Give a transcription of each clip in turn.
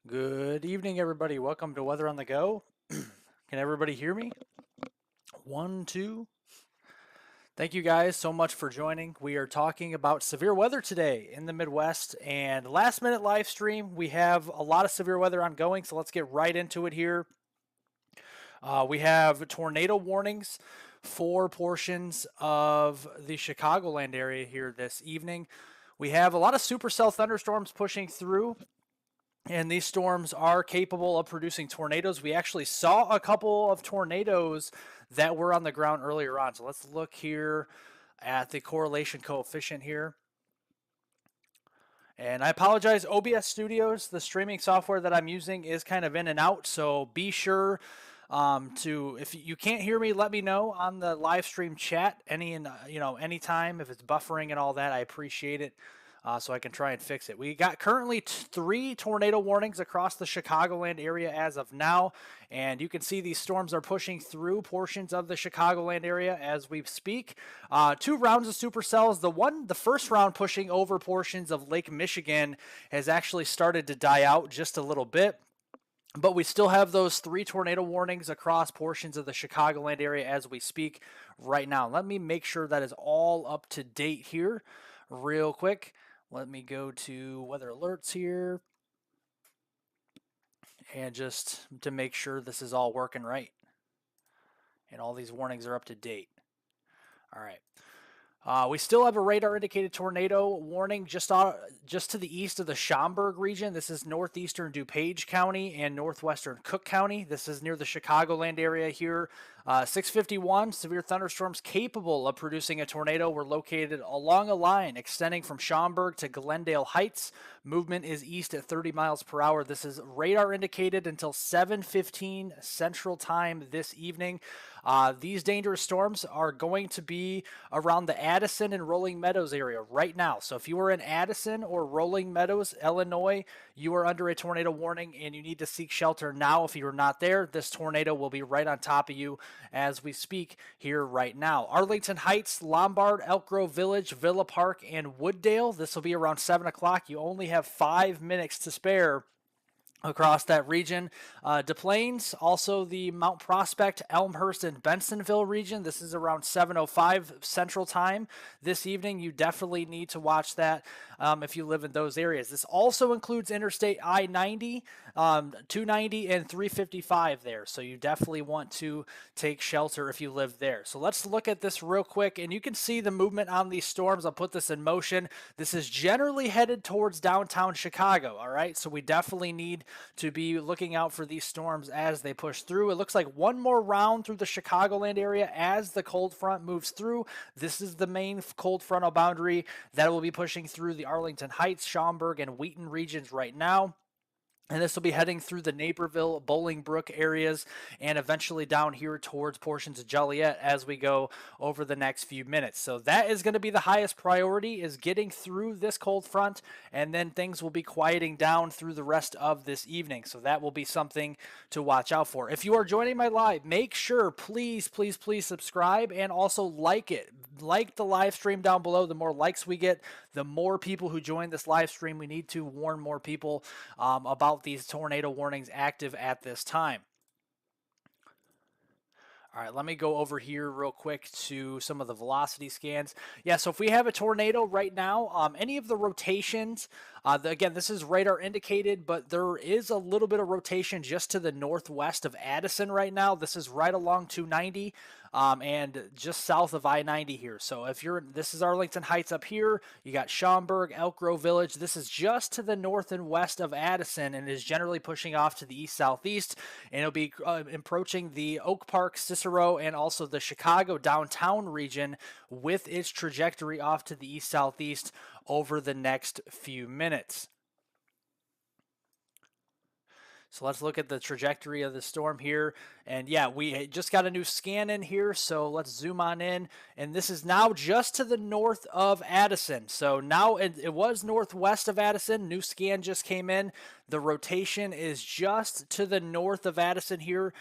Good evening, everybody. Welcome to Weather on the Go. Can everybody hear me? One, two. Thank you guys so much for joining. We are talking about severe weather today in the Midwest and last minute live stream. We have a lot of severe weather ongoing, so let's get right into it here. We have tornado warnings for portions of the Chicagoland area here this evening. We have a lot of supercell thunderstorms pushing through. And these storms are capable of producing tornadoes. We actually saw a couple of tornadoes that were on the ground earlier on. So let's look here at the correlation coefficient here. And I apologize, OBS Studios, the streaming software that I'm using, is kind of in and out. So be sure if you can't hear me, let me know on the live stream chat anytime if it's buffering and all that. I appreciate it. So I can try and fix it. We got currently 3 tornado warnings across the Chicagoland area as of now, and you can see these storms are pushing through portions of the Chicagoland area as we speak. 2 rounds of supercells. The first round pushing over portions of Lake Michigan has actually started to die out just a little bit. But we still have those 3 tornado warnings across portions of the Chicagoland area as we speak right now. Let me make sure that is all up to date here real quick. Let me go to weather alerts here and just to make sure this is all working right and all these warnings are up to date. All right. We still have a radar indicated tornado warning just to the east of the Schaumburg region. This is northeastern DuPage County and northwestern Cook County. This is near the Chicagoland area here. 651 severe thunderstorms capable of producing a tornado were located along a line extending from Schaumburg to Glendale Heights. Movement is east at 30 miles per hour. This is radar indicated until 7:15 Central Time this evening. These dangerous storms are going to be around the Addison and Rolling Meadows area right now. So if you are in Addison or Rolling Meadows, Illinois, you are under a tornado warning and you need to seek shelter now. If you're not there, this tornado will be right on top of you as we speak here right now. Arlington Heights, Lombard, Elk Grove Village, Villa Park, and Wooddale. This will be around 7 o'clock. You only have 5 minutes to spare across that region. Des Plaines, also the Mount Prospect, Elmhurst, and Bensonville region. This is around 7:05 Central Time this evening. You definitely need to watch that if you live in those areas. This also includes Interstate I-90, 290, and 355 there. So you definitely want to take shelter if you live there. So let's look at this real quick, and you can see the movement on these storms. I'll put this in motion. This is generally headed towards downtown Chicago, all right? So we definitely need to be looking out for these storms as they push through. It looks like one more round through the Chicagoland area as the cold front moves through. This is the main cold frontal boundary that will be pushing through the Arlington Heights, Schaumburg, and Wheaton regions right now. And this will be heading through the Naperville, Bolingbrook areas and eventually down here towards portions of Joliet as we go over the next few minutes. So that is going to be the highest priority, is getting through this cold front, and then things will be quieting down through the rest of this evening. So that will be something to watch out for. If you are joining my live, make sure, please subscribe and also like it. Like the live stream down below. The more likes we get, the more people who join this live stream. We need to warn more people about these tornado warnings active at this time. All right, let me go over here real quick to some of the velocity scans. Yeah, so if we have a tornado right now, any of the rotations, again, this is radar indicated, but there is a little bit of rotation just to the northwest of Addison right now. This is right along 290 and just south of I-90 here. So this is Arlington Heights up here. You got Schaumburg, Elk Grove Village. This is just to the north and west of Addison and is generally pushing off to the east-southeast, and it'll be approaching the Oak Park, Cicero, and also the Chicago downtown region with its trajectory off to the east-southeast over the next few minutes. So let's look at the trajectory of the storm here. And yeah, we just got a new scan in here, so let's zoom on in. And this is now just to the north of Addison. So now it was northwest of Addison. New scan just came in. The rotation is just to the north of Addison here,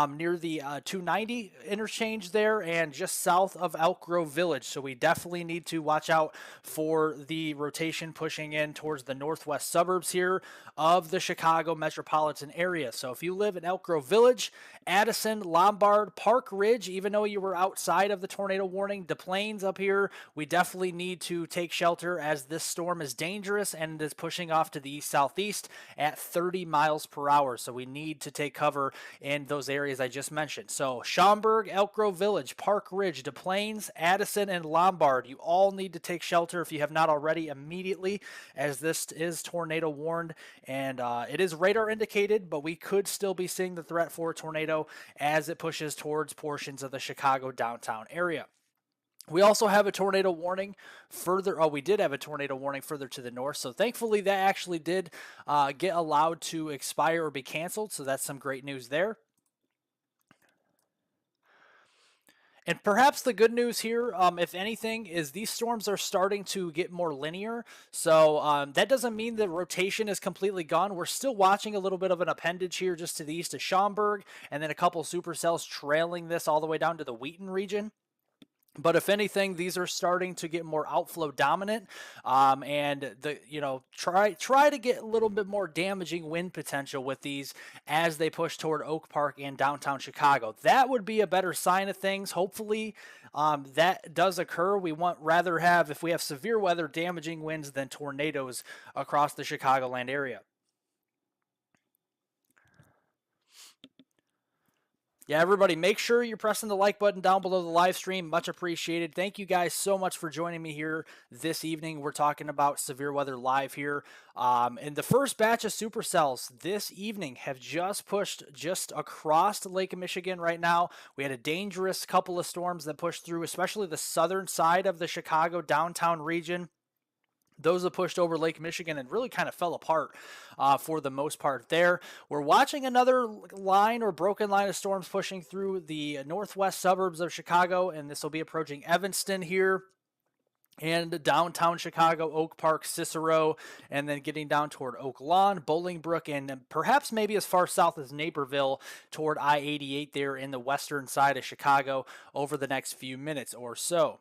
near the 290 interchange there, and just south of Elk Grove Village. So we definitely need to watch out for the rotation pushing in towards the northwest suburbs here of the Chicago metropolitan area. So if you live in Elk Grove Village, Addison, Lombard, Park Ridge, even though you were outside of the tornado warning, Des Plaines up here, we definitely need to take shelter as this storm is dangerous and it is pushing off to the east-southeast at 30 miles per hour. So we need to take cover in those areas I just mentioned. So Schaumburg, Elk Grove Village, Park Ridge, Des Plaines, Addison, and Lombard, you all need to take shelter if you have not already immediately, as this is tornado warned, and it is radar indicated, but we could still be seeing the threat for a tornado as it pushes towards portions of the Chicago downtown area. We also have a tornado warning further. Oh, we did have a tornado warning further to the north. So thankfully that actually did get allowed to expire or be canceled. So that's some great news there. And perhaps the good news here, if anything, is these storms are starting to get more linear. So that doesn't mean the rotation is completely gone. We're still watching a little bit of an appendage here just to the east of Schaumburg, and then a couple supercells trailing this all the way down to the Wheaton region. But if anything, these are starting to get more outflow dominant, and try to get a little bit more damaging wind potential with these as they push toward Oak Park and downtown Chicago. That would be a better sign of things. Hopefully, that does occur. We want rather have, if we have severe weather, damaging winds than tornadoes across the Chicagoland area. Yeah, everybody, make sure you're pressing the like button down below the live stream. Much appreciated. Thank you guys so much for joining me here this evening. We're talking about severe weather live here. And the first batch of supercells this evening have just pushed just across Lake Michigan right now. We had a dangerous couple of storms that pushed through, especially the southern side of the Chicago downtown region. Those have pushed over Lake Michigan and really kind of fell apart for the most part there. We're watching another line or broken line of storms pushing through the northwest suburbs of Chicago, and this will be approaching Evanston here and downtown Chicago, Oak Park, Cicero, and then getting down toward Oak Lawn, Bolingbrook, and perhaps maybe as far south as Naperville toward I-88 there in the western side of Chicago over the next few minutes or so.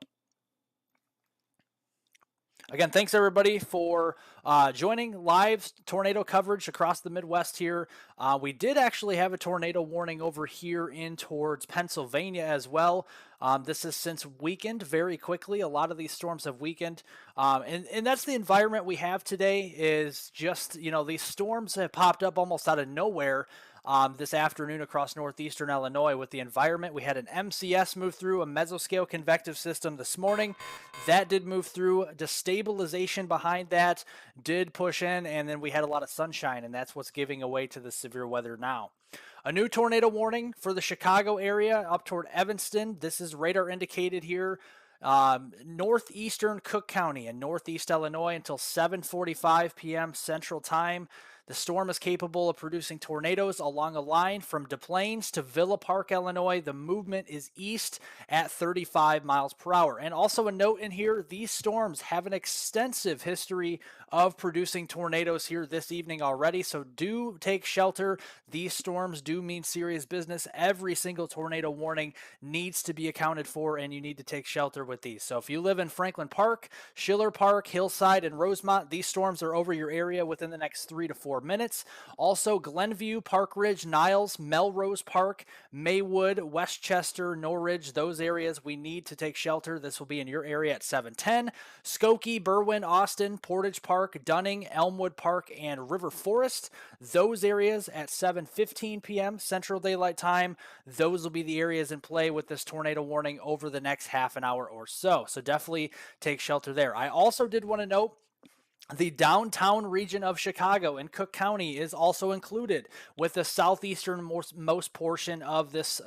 Again, thanks everybody for joining live tornado coverage across the Midwest here. We did actually have a tornado warning over here in towards Pennsylvania as well. This has since weakened very quickly. A lot of these storms have weakened. And that's the environment we have today is just, these storms have popped up almost out of nowhere. This afternoon across northeastern Illinois with the environment. We had an MCS move through, a mesoscale convective system this morning. That did move through. Destabilization behind that did push in, and then we had a lot of sunshine, and that's what's giving away to the severe weather now. A new tornado warning for the Chicago area up toward Evanston. This is radar indicated here. Northeastern Cook County and northeast Illinois until 7:45 p.m. Central Time. The storm is capable of producing tornadoes along a line from Des Plaines to Villa Park, Illinois. The movement is east at 35 miles per hour. And also a note in here, these storms have an extensive history of producing tornadoes here this evening already. So do take shelter. These storms do mean serious business. Every single tornado warning needs to be accounted for, and you need to take shelter with these. So if you live in Franklin Park, Schiller Park, Hillside, and Rosemont, these storms are over your area within the next 3 to 4 minutes. Also, Glenview, Park Ridge, Niles, Melrose Park, Maywood, Westchester, Norridge, those areas we need to take shelter. This will be in your area at 7:10. Skokie, Berwyn, Austin, Portage Park, Dunning, Elmwood Park, and River Forest, those areas at 7:15 p.m. Central Daylight Time. Those will be the areas in play with this tornado warning over the next half an hour or so. So definitely take shelter there. I also did want to note The downtown region of Chicago and Cook County is also included with the southeasternmost portion of this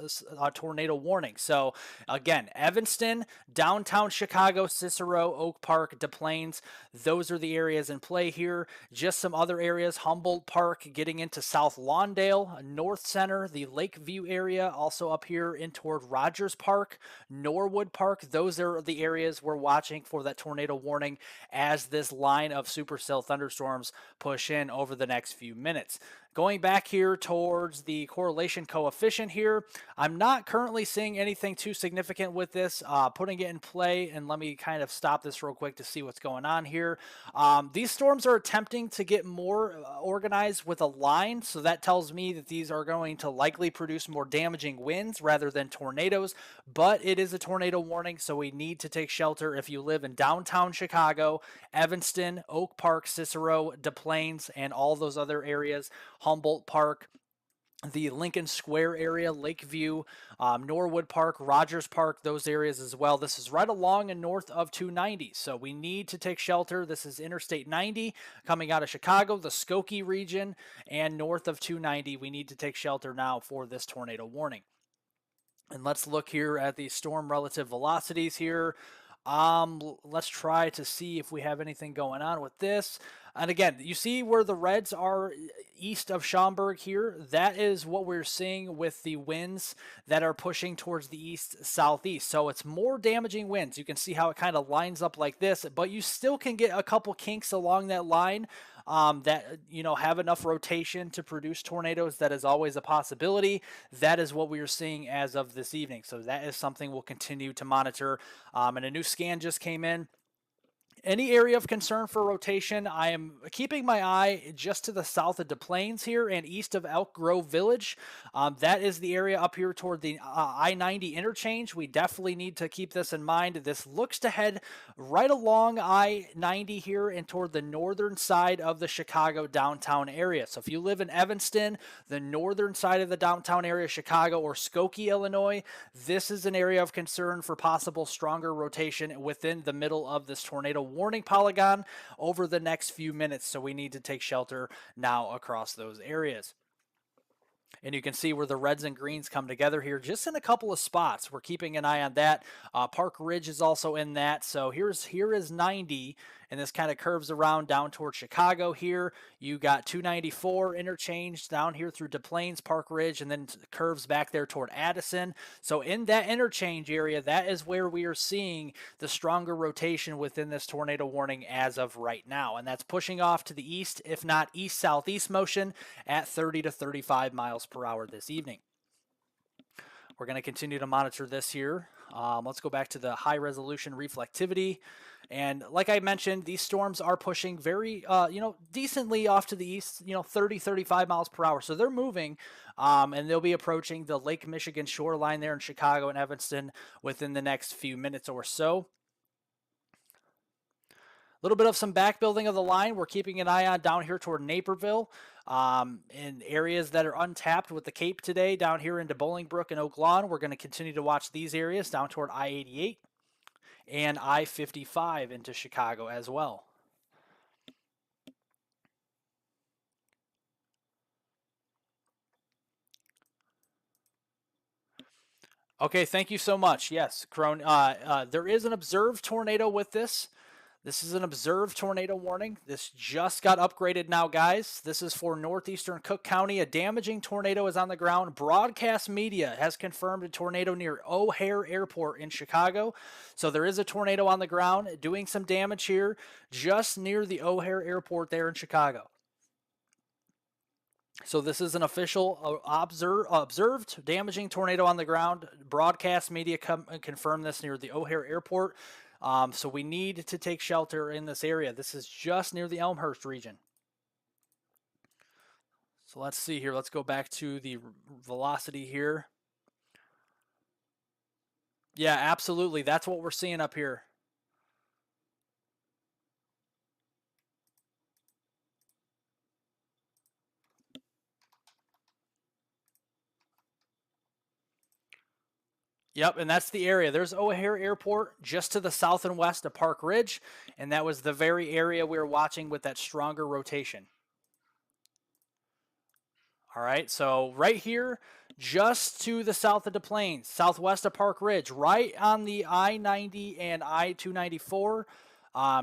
tornado warning. So, again, Evanston, downtown Chicago, Cicero, Oak Park, Des Plaines, those are the areas in play here. Just some other areas, Humboldt Park, getting into South Lawndale, North Center, the Lakeview area, also up here in toward Rogers Park, Norwood Park. Those are the areas we're watching for that tornado warning as this line of supercell thunderstorms push in over the next few minutes. Going back here towards the correlation coefficient here, I'm not currently seeing anything too significant with this. Putting it in play, and let me kind of stop this real quick to see what's going on here. These storms are attempting to get more organized with a line, so that tells me that these are going to likely produce more damaging winds rather than tornadoes, but it is a tornado warning, so we need to take shelter if you live in downtown Chicago, Evanston, Oak Park, Cicero, Des Plaines, and all those other areas. Humboldt Park, the Lincoln Square area, Lakeview, Norwood Park, Rogers Park, those areas as well. This is right along and north of 290, so we need to take shelter. This is Interstate 90 coming out of Chicago, the Skokie region, and north of 290. We need to take shelter now for this tornado warning. And let's look here at the storm relative velocities here. Let's try to see if we have anything going on with this. And again, you see where the reds are east of Schaumburg here. That is what we're seeing with the winds that are pushing towards the east-southeast. So it's more damaging winds. You can see how it kind of lines up like this, but you still can get a couple kinks along that line. That have enough rotation to produce tornadoes. That is always a possibility. That is what we are seeing as of this evening. So that is something we'll continue to monitor. And a new scan just came in. Any area of concern for rotation, I am keeping my eye just to the south of Des Plaines here and east of Elk Grove Village. That is the area up here toward the I-90 interchange. We definitely need to keep this in mind. This looks to head right along I-90 here and toward the northern side of the Chicago downtown area. So if you live in Evanston, the northern side of the downtown area, Chicago, or Skokie, Illinois, this is an area of concern for possible stronger rotation within the middle of this tornado warning polygon over the next few minutes, so we need to take shelter now across those areas. And you can see where the reds and greens come together here just in a couple of spots. We're keeping an eye on that. Park Ridge is also in that. So here is 90, and this kind of curves around down towards Chicago here. You got 294 interchange down here through Des Plaines, Park Ridge, and then curves back there toward Addison. So in that interchange area, that is where we are seeing the stronger rotation within this tornado warning as of right now. And that's pushing off to the east, if not east-southeast motion at 30 to 35 miles per hour this evening. We're going to continue to monitor this here. Let's go back to the high resolution reflectivity. And like I mentioned, these storms are pushing very, decently off to the east, 30, 35 miles per hour. So they're moving, and they'll be approaching the Lake Michigan shoreline there in Chicago and Evanston within the next few minutes or so. A little bit of some back building of the line. We're keeping an eye on down here toward Naperville. In areas that are untapped with the Cape today, down here into Bolingbrook and Oak Lawn. We're going to continue to watch these areas down toward I-88 and I-55 into Chicago as well. Okay, thank you so much. Yes, Crone, there is an observed tornado with this. This is an observed tornado warning. This just got upgraded now, guys. This is for northeastern Cook County. A damaging tornado is on the ground. Broadcast media has confirmed a tornado near O'Hare Airport in Chicago. So there is a tornado on the ground doing some damage here just near the O'Hare Airport there in Chicago. So this is an official observed damaging tornado on the ground. Broadcast media confirmed this near the O'Hare Airport. So we need to take shelter in this area. This is just near the Elmhurst region. So let's see here. Let's go back to the velocity here. Yeah, absolutely. That's what we're seeing up here. Yep, and that's the area. There's O'Hare Airport just to the south and west of Park Ridge, and that was the very area we were watching with that stronger rotation. All right, so right here, just to the south of the plains, southwest of Park Ridge, right on the I-90 and I-294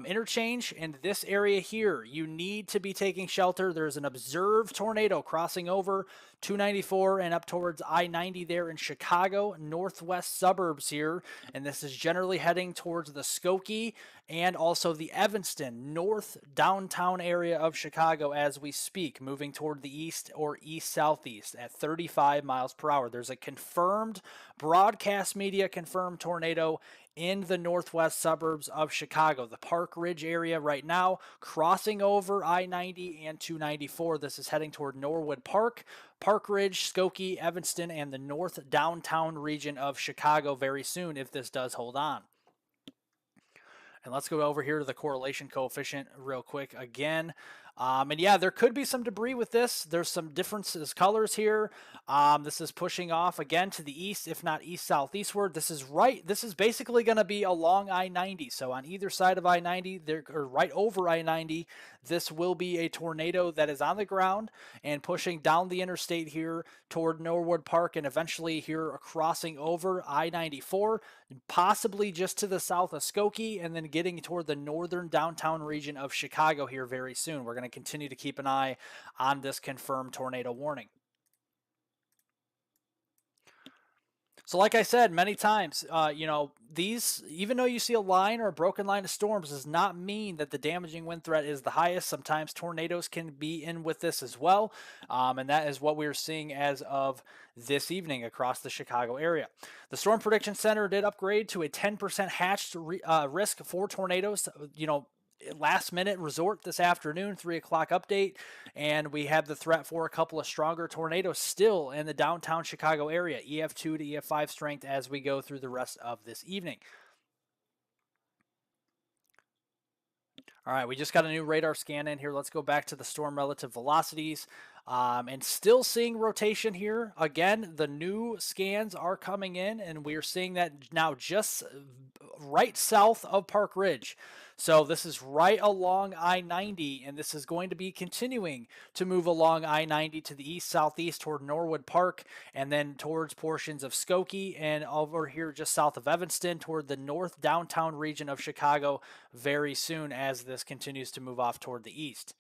interchange. In this area here, you need to be taking shelter. There's an observed tornado crossing over 294 and up towards I-90 there in Chicago, northwest suburbs here. And this is generally heading towards the Skokie and also the Evanston, north downtown area of Chicago as we speak, moving toward the east or east-southeast at 35 miles per hour. There's a confirmed, broadcast media confirmed tornado in the northwest suburbs of Chicago, the Park Ridge area right now, crossing over I-90 and 294. This is heading toward Norwood Park, Park Ridge, Skokie, Evanston, and the north downtown region of Chicago very soon if this does hold on. And let's go over here to the correlation coefficient real quick again. And yeah, there could be some debris with this. There's some differences colors here. This is pushing off again to the east, if not east-southeastward. This is basically going to be along I-90. So on either side of I-90, or right over I-90, this will be a tornado that is on the ground and pushing down the interstate here toward Norwood Park and eventually here crossing over I-94, possibly just to the south of Skokie, and then getting toward the northern downtown region of Chicago here very soon. We're going to continue to keep an eye on this confirmed tornado warning. So like I said many times, these, even though you see a line or a broken line of storms, does not mean that the damaging wind threat is the highest. Sometimes tornadoes can be in with this as well, and that is what we are seeing as of this evening across the Chicago area. The Storm Prediction Center did upgrade to a 10% hatched risk for tornadoes, last minute resort this afternoon, 3 o'clock update, and we have the threat for a couple of stronger tornadoes still in the downtown Chicago area, EF2 to EF5 strength as we go through the rest of this evening. All right, we just got a new radar scan in here. Let's go back to the storm relative velocities. And still seeing rotation here. Again, the new scans are coming in, and we are seeing that now just right south of Park Ridge. So this is right along I-90, and this is going to be continuing to move along I-90 to the east-southeast toward Norwood Park, and then towards portions of Skokie, and over here just south of Evanston toward the north downtown region of Chicago very soon as this continues to move off toward the east.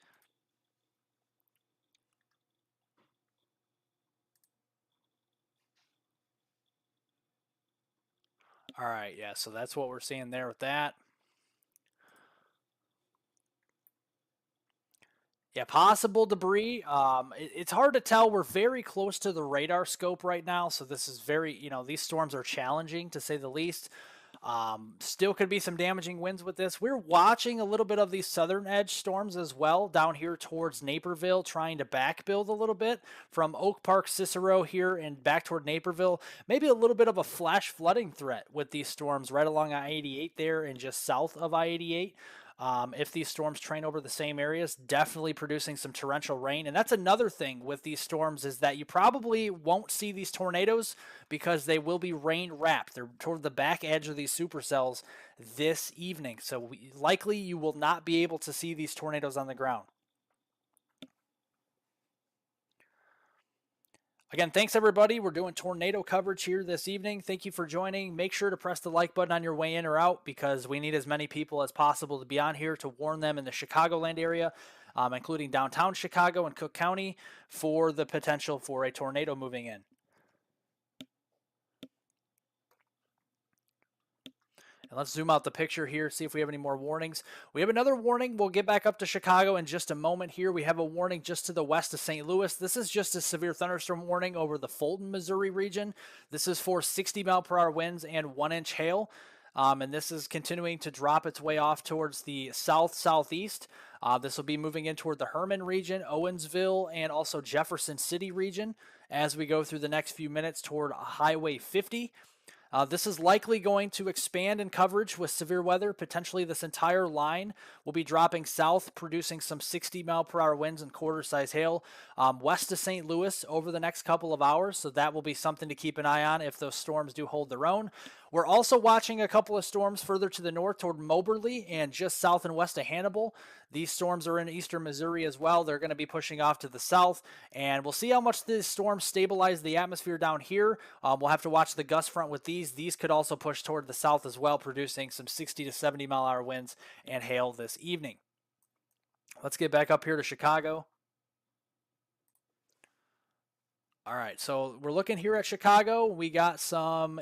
All right, yeah, so that's what we're seeing there with that. Yeah, possible debris. It's hard to tell. We're very close to the radar scope right now, so this is very, these storms are challenging to say the least. Still could be some damaging winds with this. We're watching a little bit of these southern edge storms as well down here towards Naperville, trying to back build a little bit from Oak Park, Cicero here and back toward Naperville. Maybe a little bit of a flash flooding threat with these storms right along I-88 there and just south of I-88. If these storms train over the same areas, definitely producing some torrential rain. And that's another thing with these storms is that you probably won't see these tornadoes because they will be rain wrapped. They're toward the back edge of these supercells this evening. So likely you will not be able to see these tornadoes on the ground. Again, thanks everybody. We're doing tornado coverage here this evening. Thank you for joining. Make sure to press the like button on your way in or out because we need as many people as possible to be on here to warn them in the Chicagoland area, including downtown Chicago and Cook County, for the potential for a tornado moving in. And let's zoom out the picture here, see if we have any more warnings. We have another warning. We'll get back up to Chicago in just a moment here. We have a warning just to the west of St. Louis. This is just a severe thunderstorm warning over the Fulton, Missouri region. This is for 60-mile-per-hour winds and 1-inch hail. And this is continuing to drop its way off towards the south-southeast. This will be moving in toward the Herman region, Owensville, and also Jefferson City region as we go through the next few minutes toward Highway 50. This is likely going to expand in coverage with severe weather. Potentially, this entire line will be dropping south, producing some 60-mile-per-hour winds and quarter-size hail west of St. Louis over the next couple of hours. So that will be something to keep an eye on if those storms do hold their own. We're also watching a couple of storms further to the north toward Moberly and just south and west of Hannibal. These storms are in eastern Missouri as well. They're going to be pushing off to the south, and we'll see how much these storms stabilize the atmosphere down here. We'll have to watch the gust front with these. These could also push toward the south as well, producing some 60 to 70-mile-an-hour winds and hail this evening. Let's get back up here to Chicago. All right, so we're looking here at Chicago. We got some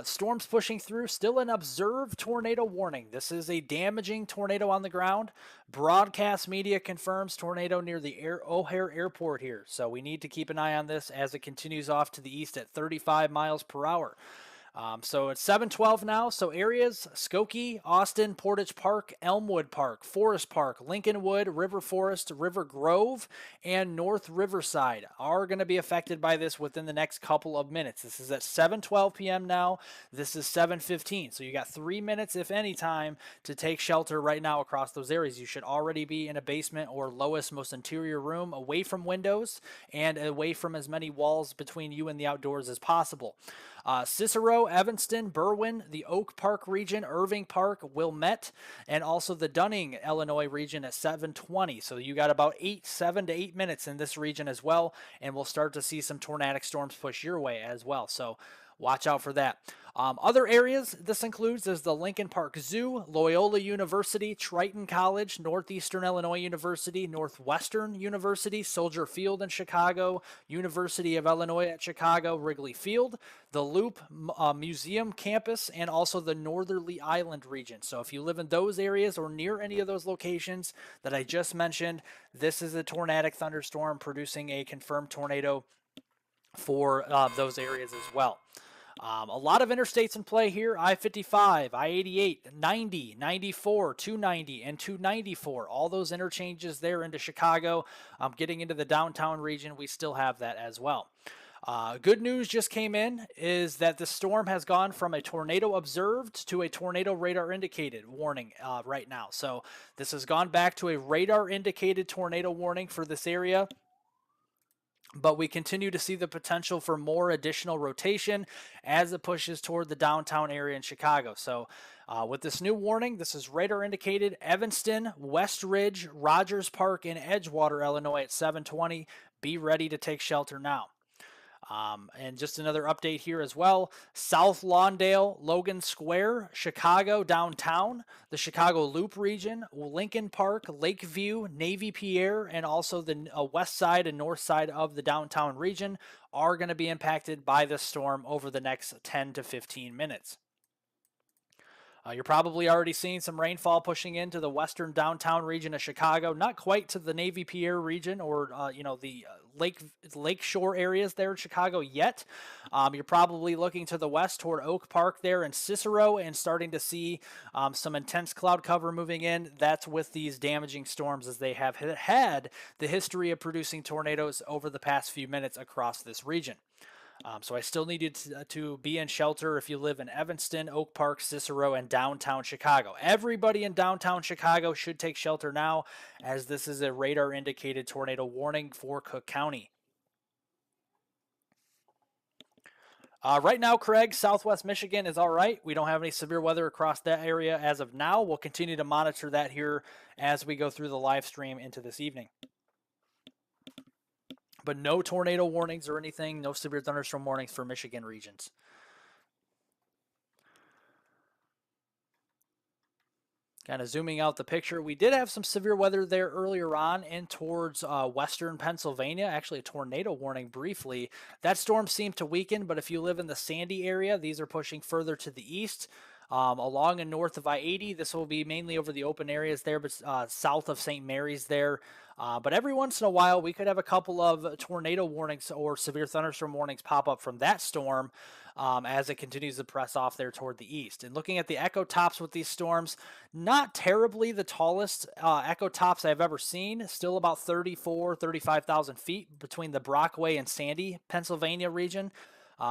storms pushing through. Still an observed tornado warning. This is a damaging tornado on the ground. Broadcast media confirms tornado near the O'Hare Airport here. So we need to keep an eye on this as it continues off to the east at 35 miles per hour. So it's 7:12 now. So areas: Skokie, Austin, Portage Park, Elmwood Park, Forest Park, Lincolnwood, River Forest, River Grove, and North Riverside are going to be affected by this within the next couple of minutes. This is at 7:12 p.m. now. This is 7:15. So you got 3 minutes, if any time, to take shelter right now across those areas. You should already be in a basement or lowest, most interior room, away from windows and away from as many walls between you and the outdoors as possible. Cicero, Evanston, Berwyn, the Oak Park region, Irving Park, Wilmette, and also the Dunning, Illinois region at 7:20. So you got about 7 to 8 minutes in this region as well, and we'll start to see some tornadic storms push your way as well. So watch out for that. Other areas this includes is the Lincoln Park Zoo, Loyola University, Triton College, Northeastern Illinois University, Northwestern University, Soldier Field in Chicago, University of Illinois at Chicago, Wrigley Field, the Loop Museum campus, and also the Northerly Island region. So if you live in those areas or near any of those locations that I just mentioned, this is a tornadic thunderstorm producing a confirmed tornado for those areas as well. A lot of interstates in play here: I-55, I-88, 90, 94, 290, and 294. All those interchanges there into Chicago. Getting into the downtown region, we still have that as well. Good news just came in is that the storm has gone from a tornado observed to a tornado radar indicated warning right now. So this has gone back to a radar indicated tornado warning for this area. But we continue to see the potential for more additional rotation as it pushes toward the downtown area in Chicago. So with this new warning, this is radar indicated: Evanston, West Ridge, Rogers Park, and Edgewater, Illinois at 7:20. Be ready to take shelter now. And just another update here as well: South Lawndale, Logan Square, Chicago downtown, the Chicago Loop region, Lincoln Park, Lakeview, Navy Pier, and also the west side and north side of the downtown region are going to be impacted by this storm over the next 10 to 15 minutes. You're probably already seeing some rainfall pushing into the western downtown region of Chicago, not quite to the Navy Pier region or the lakeshore areas there in Chicago yet. You're probably looking to the west toward Oak Park there in Cicero and starting to see some intense cloud cover moving in. That's with these damaging storms, as they have had the history of producing tornadoes over the past few minutes across this region. So I still need you to be in shelter if you live in Evanston, Oak Park, Cicero, and downtown Chicago. Everybody in downtown Chicago should take shelter now, as this is a radar-indicated tornado warning for Cook County. Right now, Craig, Southwest Michigan is all right. We don't have any severe weather across that area as of now. We'll continue to monitor that here as we go through the live stream into this evening. But no tornado warnings or anything, no severe thunderstorm warnings for Michigan regions. Kind of zooming out the picture, we did have some severe weather there earlier on in towards western Pennsylvania. Actually, a tornado warning briefly. That storm seemed to weaken, but if you live in the Sandy area, these are pushing further to the east. Along and north of I-80, this will be mainly over the open areas there, but south of St. Mary's there. But every once in a while, we could have a couple of tornado warnings or severe thunderstorm warnings pop up from that storm as it continues to press off there toward the east. And looking at the echo tops with these storms, not terribly the tallest echo tops I've ever seen. Still about 35,000 feet between the Brockway and Sandy, Pennsylvania region.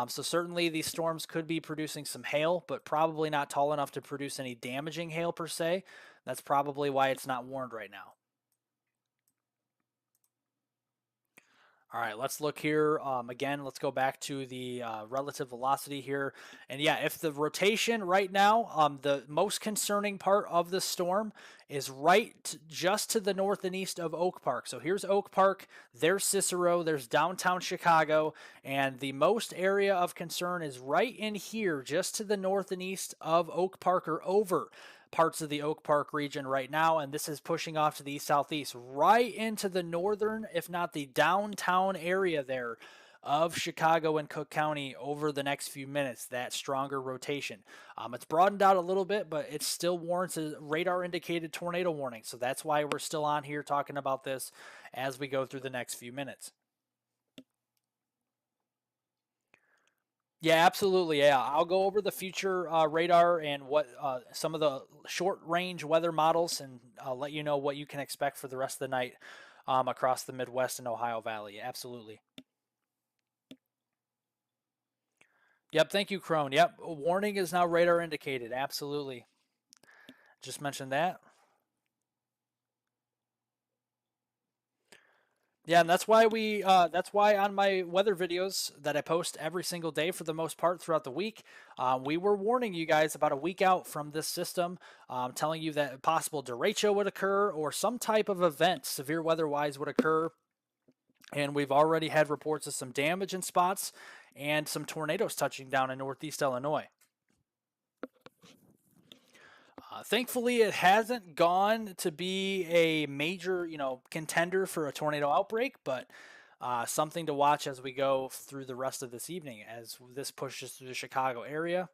So certainly these storms could be producing some hail, but probably not tall enough to produce any damaging hail per se. That's probably why it's not warned right now. All right, let's look here. Again, let's go back to the relative velocity here. And yeah, if the rotation right now, the most concerning part of the storm is just to the north and east of Oak Park. So here's Oak Park, there's Cicero, there's downtown Chicago, and the most area of concern is right in here, just to the north and east of Oak Park, or over parts of the Oak Park region right now, and this is pushing off to the east-southeast right into the northern, if not the downtown area there of Chicago and Cook County over the next few minutes, that stronger rotation. It's broadened out a little bit, but it still warrants a radar-indicated tornado warning, so that's why we're still on here talking about this as we go through the next few minutes. Yeah, absolutely. Yeah, I'll go over the future radar and what some of the short-range weather models, and I'll let you know what you can expect for the rest of the night across the Midwest and Ohio Valley. Absolutely. Yep. Thank you, Crone. Yep. Warning is now radar indicated. Absolutely. Just mentioned that. Yeah, and that's why on my weather videos that I post every single day for the most part throughout the week, we were warning you guys about a week out from this system, telling you that a possible derecho would occur or some type of event, severe weather-wise, would occur. And we've already had reports of some damage in spots and some tornadoes touching down in Northeast Illinois. Thankfully, it hasn't gone to be a major, contender for a tornado outbreak, but something to watch as we go through the rest of this evening as this pushes through the Chicago area.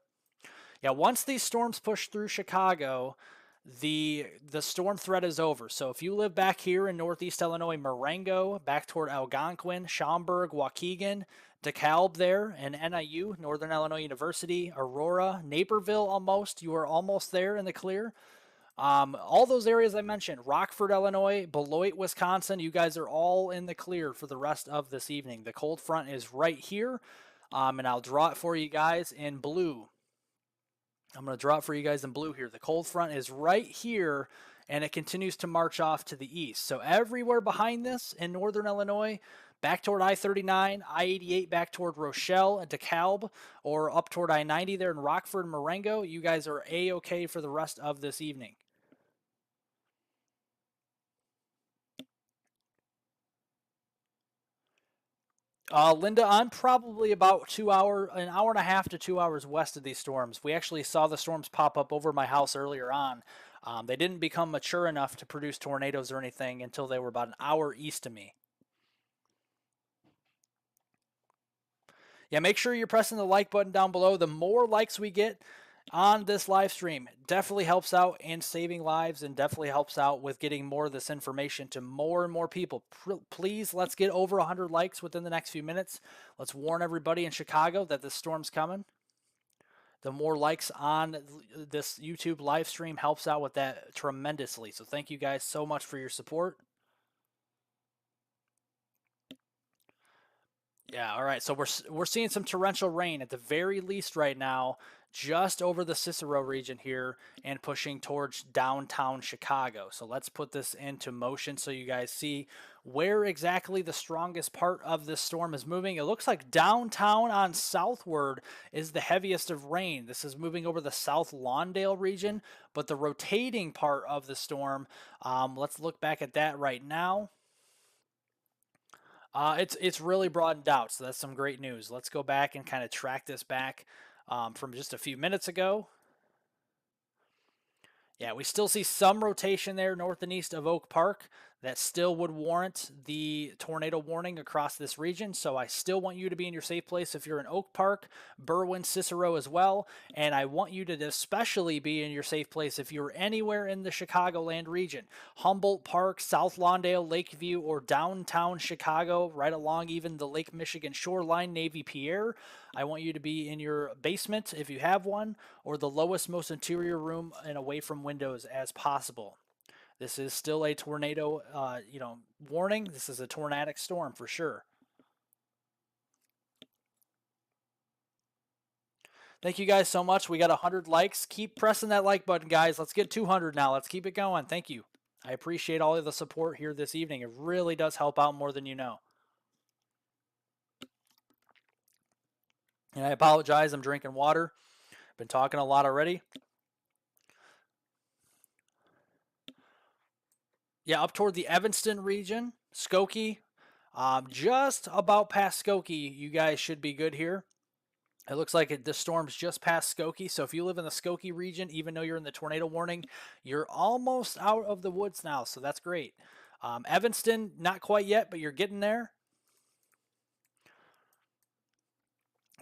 Yeah, once these storms push through Chicago, the storm threat is over. So if you live back here in Northeast Illinois, Marengo, back toward Algonquin, Schaumburg, Waukegan, DeKalb there, and NIU, Northern Illinois University, Aurora, Naperville, almost. You are almost there in the clear. All those areas I mentioned, Rockford, Illinois, Beloit, Wisconsin, you guys are all in the clear for the rest of this evening. The cold front is right here, and I'll draw it for you guys in blue. I'm going to draw it for you guys in blue here. The cold front is right here, and it continues to march off to the east. So everywhere behind this in northern Illinois, back toward I-39, I-88 back toward Rochelle and DeKalb, or up toward I-90 there in Rockford and Marengo, you guys are A-okay for the rest of this evening. Linda, I'm probably about an hour and a half to 2 hours west of these storms. We actually saw the storms pop up over my house earlier on. They didn't become mature enough to produce tornadoes or anything until they were about an hour east of me. Yeah, make sure you're pressing the like button down below. The more likes we get on this live stream definitely helps out in saving lives and definitely helps out with getting more of this information to more and more people. Please, let's get over 100 likes within the next few minutes. Let's warn everybody in Chicago that this storm's coming. The more likes on this YouTube live stream helps out with that tremendously. So thank you guys so much for your support. Yeah, all right. So we're seeing some torrential rain at the very least right now, just over the Cicero region here and pushing towards downtown Chicago. So let's put this into motion so you guys see where exactly the strongest part of this storm is moving. It looks like downtown on southward is the heaviest of rain. This is moving over the South Lawndale region, but the rotating part of the storm, let's look back at that right now. It's really broadened out, so that's some great news. Let's go back and kind of track this back from just a few minutes ago. Yeah, we still see some rotation there north and east of Oak Park. That still would warrant the tornado warning across this region. So I still want you to be in your safe place if you're in Oak Park, Berwyn, Cicero as well. And I want you to especially be in your safe place if you're anywhere in the Chicagoland region. Humboldt Park, South Lawndale, Lakeview, or downtown Chicago, right along even the Lake Michigan shoreline, Navy Pier. I want you to be in your basement if you have one, or the lowest, most interior room and away from windows as possible. This is still a tornado, warning. This is a tornadic storm for sure. Thank you guys so much. We got 100 likes. Keep pressing that like button, guys. Let's get 200 now. Let's keep it going. Thank you. I appreciate all of the support here this evening. It really does help out more than you know. And I apologize. I'm drinking water. Been talking a lot already. Yeah, up toward the Evanston region, Skokie, just about past Skokie. You guys should be good here. It looks like the storm's just past Skokie, so if you live in the Skokie region, even though you're in the tornado warning, you're almost out of the woods now, so that's great. Evanston, not quite yet, but you're getting there.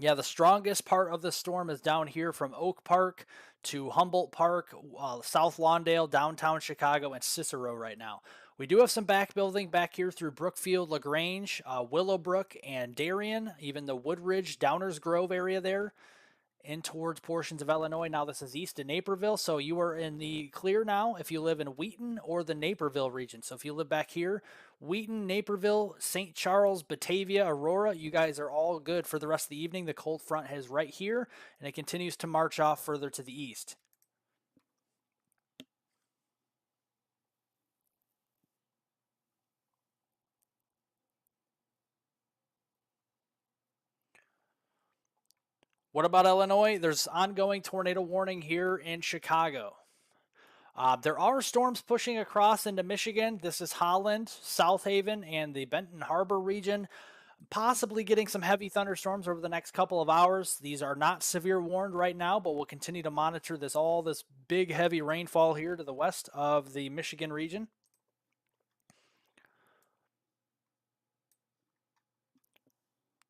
Yeah, the strongest part of the storm is down here from Oak Park to Humboldt Park, South Lawndale, downtown Chicago, and Cicero right now. We do have some back building back here through Brookfield, LaGrange, Willowbrook, and Darien, even the Woodridge, Downers Grove area there, in towards portions of Illinois. Now this is east of Naperville, so you are in the clear now if you live in Wheaton or the Naperville region. So if you live back here, Wheaton, Naperville, St. Charles, Batavia, Aurora, you guys are all good for the rest of the evening. The cold front is right here, and it continues to march off further to the east. What about Illinois? There's ongoing tornado warning here in Chicago. There are storms pushing across into Michigan. This is Holland, South Haven, and the Benton Harbor region. Possibly getting some heavy thunderstorms over the next couple of hours. These are not severe warned right now, but we'll continue to monitor this big heavy rainfall here to the west of the Michigan region.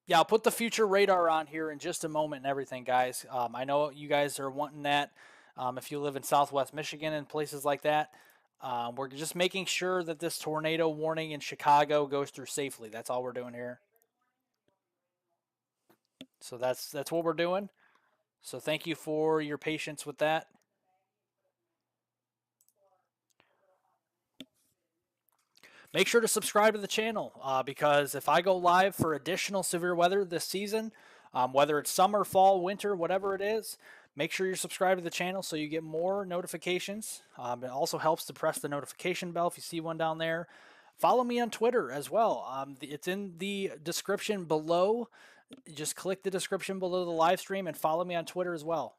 Yeah, I'll put the future radar on here in just a moment and everything, guys. I know you guys are wanting that. If you live in Southwest Michigan and places like that, we're just making sure that this tornado warning in Chicago goes through safely. That's all we're doing here. So that's what we're doing. So thank you for your patience with that. Make sure to subscribe to the channel because if I go live for additional severe weather this season, whether it's summer, fall, winter, whatever it is, make sure you're subscribed to the channel so you get more notifications. It also helps to press the notification bell if you see one down there. Follow me on Twitter as well. It's in the description below. Just click the description below the live stream and follow me on Twitter as well.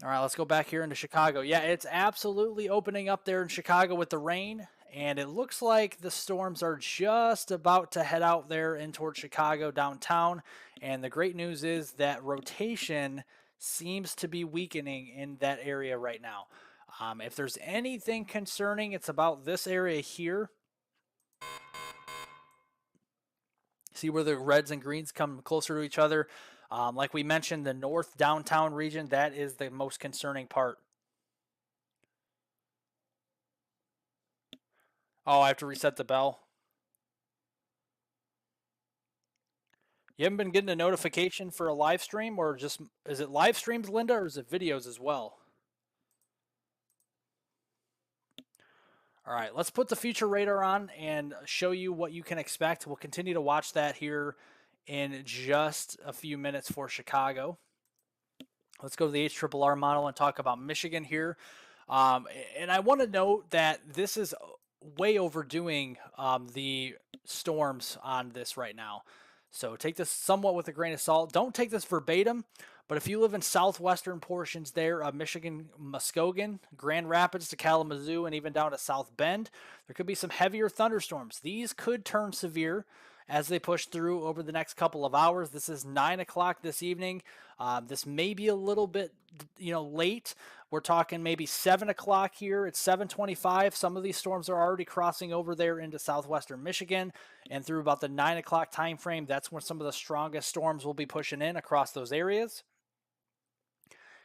All right, let's go back here into Chicago. Yeah, it's absolutely opening up there in Chicago with the rain, and it looks like the storms are just about to head out there in towards Chicago downtown. And the great news is that rotation seems to be weakening in that area right now. If there's anything concerning, it's about this area here. See where the reds and greens come closer to each other. Like we mentioned, the north downtown region, that is the most concerning part. Oh, I have to reset the bell. You haven't been getting a notification for a live stream, or just, is it live streams, Linda, or is it videos as well? All right, let's put the future radar on and show you what you can expect. We'll continue to watch that here in just a few minutes for Chicago. Let's go to the HRRR model and talk about Michigan here. And I want to note that this is way overdoing the storms on this right now. So take this somewhat with a grain of salt. Don't take this verbatim, but if you live in southwestern portions there of Michigan, Muskegon, Grand Rapids to Kalamazoo, and even down to South Bend, there could be some heavier thunderstorms. These could turn severe as they push through over the next couple of hours. This is 9 o'clock this evening. This may be a little bit, late. We're talking maybe 7 o'clock here. It's 7:25. Some of these storms are already crossing over there into southwestern Michigan, and through about the 9 o'clock time frame, that's when some of the strongest storms will be pushing in across those areas.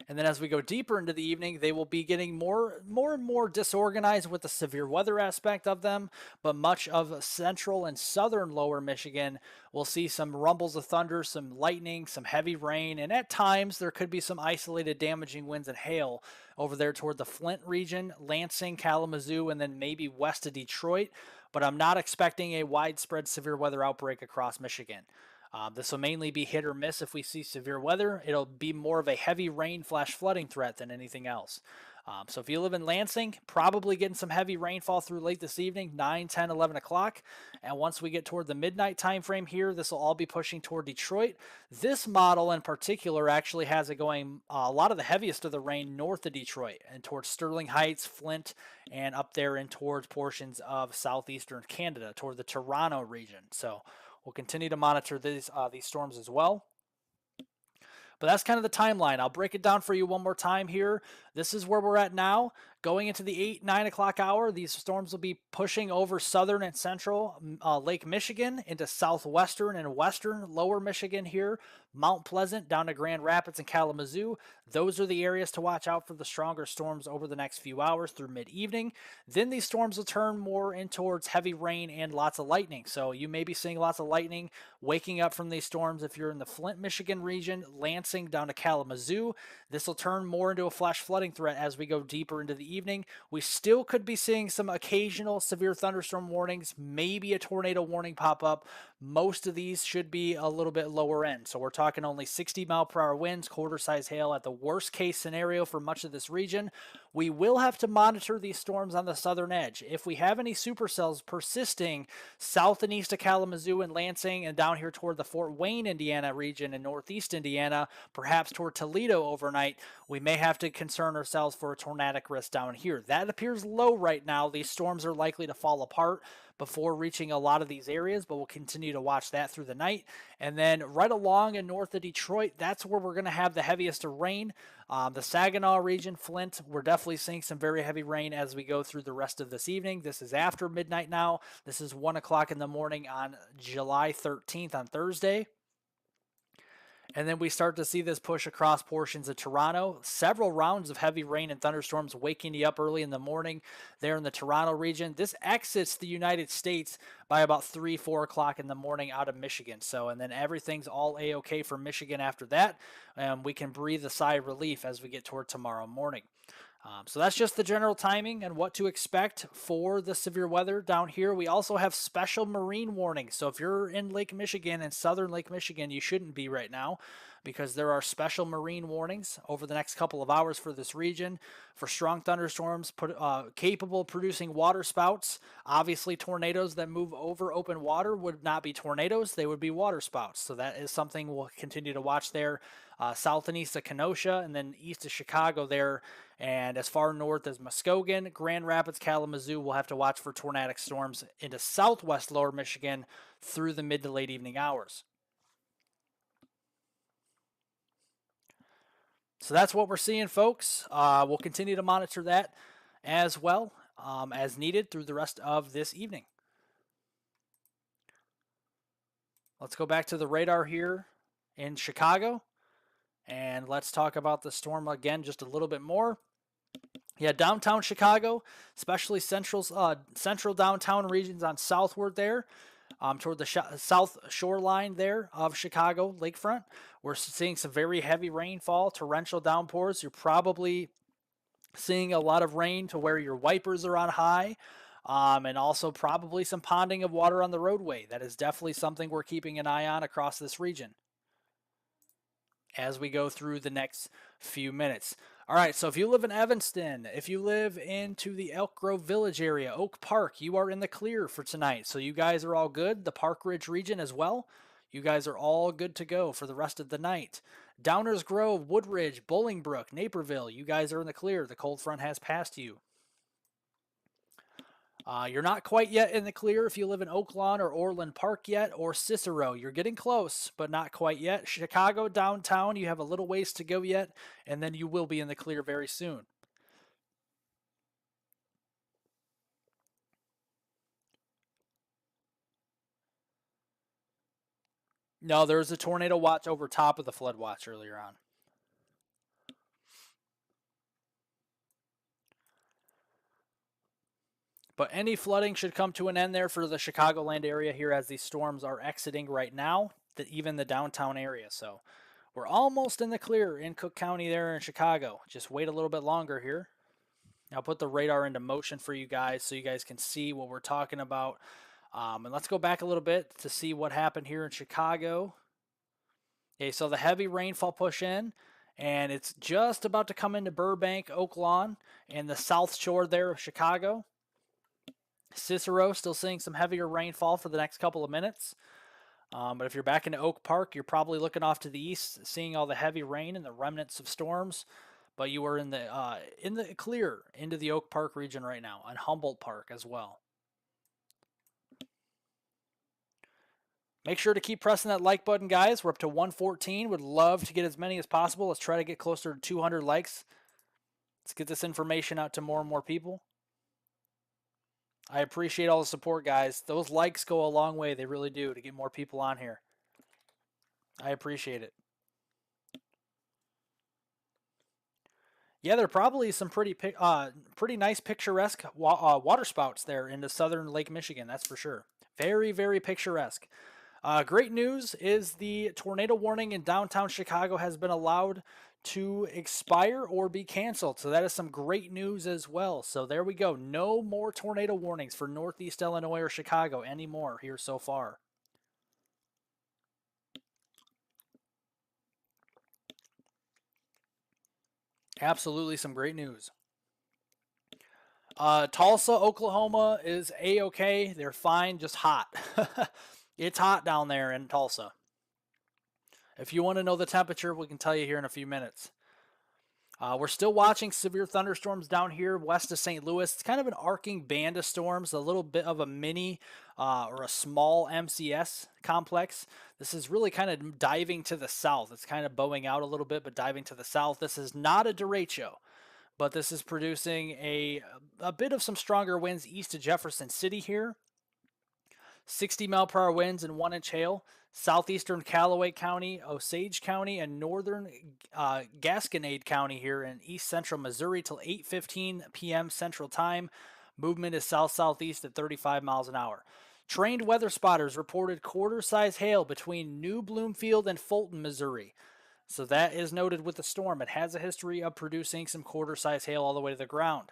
And then as we go deeper into the evening, they will be getting more and more disorganized with the severe weather aspect of them. But much of central and southern lower Michigan will see some rumbles of thunder, some lightning, some heavy rain, and at times there could be some isolated damaging winds and hail over there toward the Flint region, Lansing, Kalamazoo, and then maybe west of Detroit. But I'm not expecting a widespread severe weather outbreak across Michigan. This will mainly be hit or miss if we see severe weather. It'll be more of a heavy rain / flooding threat than anything else. So if you live in Lansing, probably getting some heavy rainfall through late this evening, 9, 10, 11 o'clock. And once we get toward the midnight time frame here, this will all be pushing toward Detroit. This model in particular actually has it going a lot of the heaviest of the rain north of Detroit and towards Sterling Heights, Flint, and up there and towards portions of southeastern Canada, toward the Toronto region. So we'll continue to monitor these storms as well. But that's kind of the timeline. I'll break it down for you one more time here. This is where we're at now. Going into the 8, 9 o'clock hour, these storms will be pushing over southern and central Lake Michigan into southwestern and western lower Michigan here, Mount Pleasant down to Grand Rapids and Kalamazoo. Those are the areas to watch out for the stronger storms over the next few hours through mid-evening. Then these storms will turn more in towards heavy rain and lots of lightning. So you may be seeing lots of lightning waking up from these storms if you're in the Flint, Michigan region, Lansing down to Kalamazoo. This will turn more into a flash flooding threat as we go deeper into the evening. We still could be seeing some occasional severe thunderstorm warnings, maybe a tornado warning pop up. Most of these should be a little bit lower end. So we're talking only 60-mile-per-hour winds, quarter-size hail at the worst case scenario for much of this region. We will have to monitor these storms on the southern edge. If we have any supercells persisting south and east of Kalamazoo and Lansing and down here toward the Fort Wayne, Indiana region and northeast Indiana, perhaps toward Toledo overnight, we may have to concern ourselves for a tornadic risk down here. That appears low right now. These storms are likely to fall apart before reaching a lot of these areas, but we'll continue to watch that through the night. And then right along and north of Detroit, that's where we're going to have the heaviest of rain. The Saginaw region, Flint, we're definitely seeing some very heavy rain as we go through the rest of this evening. This is after midnight now. This is 1 o'clock in the morning on July 13th on Thursday. And then we start to see this push across portions of Toronto. Several rounds of heavy rain and thunderstorms waking you up early in the morning there in the Toronto region. This exits the United States by about 3, 4 o'clock in the morning out of Michigan. So, and then everything's all A-okay for Michigan after that. We can breathe a sigh of relief as we get toward tomorrow morning. So that's just the general timing and what to expect for the severe weather down here. We also have special marine warnings. So if you're in Lake Michigan and southern Lake Michigan, you shouldn't be right now because there are special marine warnings over the next couple of hours for this region for strong thunderstorms capable of producing water spouts. Obviously, tornadoes that move over open water would not be tornadoes. They would be water spouts. So that is something we'll continue to watch there. South and east of Kenosha and then east of Chicago there. And as far north as Muskogee, Grand Rapids, Kalamazoo, we'll have to watch for tornadic storms into southwest lower Michigan through the mid to late evening hours. So that's what we're seeing, folks. We'll continue to monitor that as well as needed through the rest of this evening. Let's go back to the radar here in Chicago. And let's talk about the storm again just a little bit more. Yeah, downtown Chicago, especially central downtown regions on southward there, toward the south shoreline there of Chicago lakefront. We're seeing some very heavy rainfall, torrential downpours. You're probably seeing a lot of rain to where your wipers are on high, and also probably some ponding of water on the roadway. That is definitely something we're keeping an eye on across this region as we go through the next few minutes. All right, so if you live in Evanston, if you live into the Elk Grove Village area, Oak Park, you are in the clear for tonight. So you guys are all good. The Park Ridge region as well. You guys are all good to go for the rest of the night. Downers Grove, Woodridge, Bolingbrook, Naperville, you guys are in the clear. The cold front has passed you. You're not quite yet in the clear if you live in Oaklawn or Orland Park yet, or Cicero. You're getting close, but not quite yet. Chicago downtown, you have a little ways to go yet, and then you will be in the clear very soon. No, there was a tornado watch over top of the flood watch earlier on. But any flooding should come to an end there for the Chicagoland area here as these storms are exiting right now, even the downtown area. So we're almost in the clear in Cook County there in Chicago. Just wait a little bit longer here. I'll put the radar into motion for you guys so you guys can see what we're talking about. And let's go back a little bit to see what happened here in Chicago. Okay, so the heavy rainfall push in, and it's just about to come into Burbank, Oak Lawn, and the south shore there of Chicago. Cicero still seeing some heavier rainfall for the next couple of minutes. But if you're back into Oak Park, you're probably looking off to the east, seeing all the heavy rain and the remnants of storms. But you are in the clear into the Oak Park region right now, and Humboldt Park as well. Make sure to keep pressing that like button, guys. We're up to 114. Would love to get as many as possible. Let's try to get closer to 200 likes. Let's get this information out to more and more people. I appreciate all the support, guys. Those likes go a long way. They really do, to get more people on here. I appreciate it. Yeah, there are probably some pretty nice picturesque water spouts there into southern Lake Michigan. That's for sure. Very, very picturesque. Great news is the tornado warning in downtown Chicago has been allowed to expire or be canceled. So that is some great news as well. So there we go. No more tornado warnings for Northeast Illinois or Chicago anymore here so far. Absolutely some great news. Tulsa, Oklahoma is A-okay. They're fine, just hot. It's hot down there in Tulsa. If you want to know the temperature, we can tell you here in a few minutes. We're still watching severe thunderstorms down here west of St. Louis. It's kind of an arcing band of storms, a little bit of a mini or a small MCS complex. This is really kind of diving to the south. It's kind of bowing out a little bit, but diving to the south. This is not a derecho, but this is producing a bit of some stronger winds east of Jefferson City here. 60-mile-per-hour winds and 1-inch hail. Southeastern Callaway County, Osage County, and northern Gasconade County here in east central Missouri till 8:15 p.m. Central Time. Movement is south-southeast at 35 miles an hour. Trained weather spotters reported quarter-size hail between New Bloomfield and Fulton, Missouri. So that is noted with the storm. It has a history of producing some quarter-size hail all the way to the ground.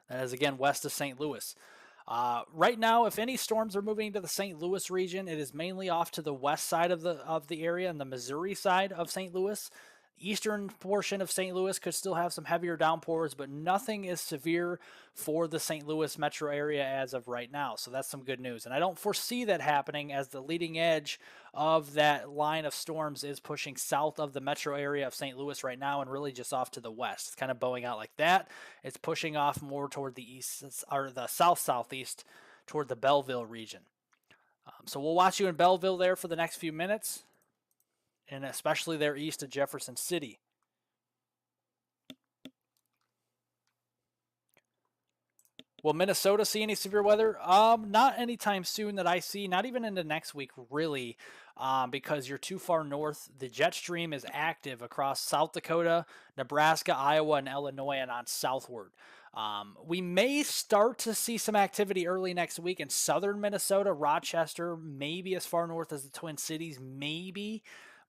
That is, again, west of St. Louis. Right now, if any storms are moving to the St. Louis region, it is mainly off to the west side of the area and the Missouri side of St. Louis. Eastern portion of St. Louis could still have some heavier downpours, but nothing is severe for the St. Louis metro area as of right now. So that's some good news. And I don't foresee that happening, as the leading edge of that line of storms is pushing south of the metro area of St. Louis right now and really just off to the west. It's kind of bowing out like that. It's pushing off more toward the east or the south-southeast toward the Belleville region. So we'll watch you in Belleville there for the next few minutes, and especially there east of Jefferson City. Will Minnesota see any severe weather? Not anytime soon that I see, not even into next week, really, because you're too far north. The jet stream is active across South Dakota, Nebraska, Iowa, and Illinois, and on southward. We may start to see some activity early next week in southern Minnesota, Rochester, maybe as far north as the Twin Cities, maybe,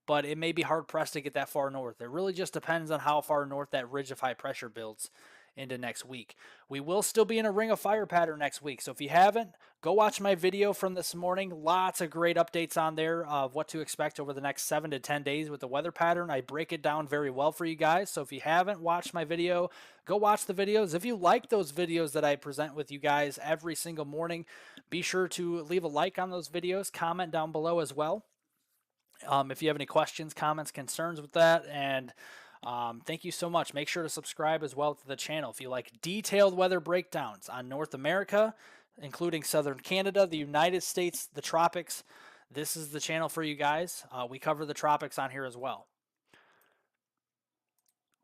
but it may be hard-pressed to get that far north. It really just depends on how far north that ridge of high pressure builds into next week. We will still be in a ring of fire pattern next week, so if you haven't, go watch my video from this morning. Lots of great updates on there of what to expect over the next 7 to 10 days with the weather pattern. I break it down very well for you guys, so if you haven't watched my video, go watch the videos. If you like those videos that I present with you guys every single morning, be sure to leave a like on those videos, comment down below as well. If you have any questions, comments, concerns with that, and thank you so much. Make sure to subscribe as well to the channel if you like detailed weather breakdowns on North America, including southern Canada, the United States, the tropics. This is the channel for you guys. We cover the tropics on here as well.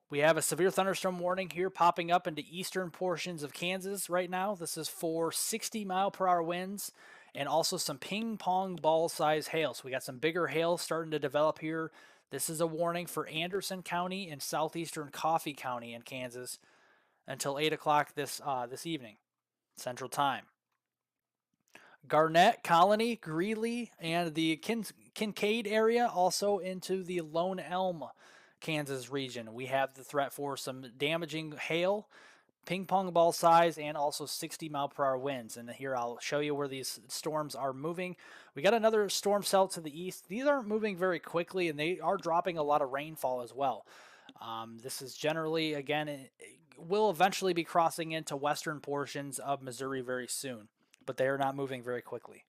We have a severe thunderstorm warning here popping up into eastern portions of Kansas right now. This is for 60-mile-per-hour winds and also some ping pong ball size hail. So we got some bigger hail starting to develop here. This is a warning for Anderson County and southeastern Coffee County in Kansas until 8 o'clock this evening, Central Time. Garnett, Colony, Greeley, and the Kincaid area, also into the Lone Elm, Kansas region. We have the threat for some damaging hail, ping pong ball size, and also 60-mile-per-hour winds. And here I'll show you where these storms are moving. We got another storm cell to the east. These aren't moving very quickly, and they are dropping a lot of rainfall as well. This is generally, again, it will eventually be crossing into western portions of Missouri very soon, but they are not moving very quickly.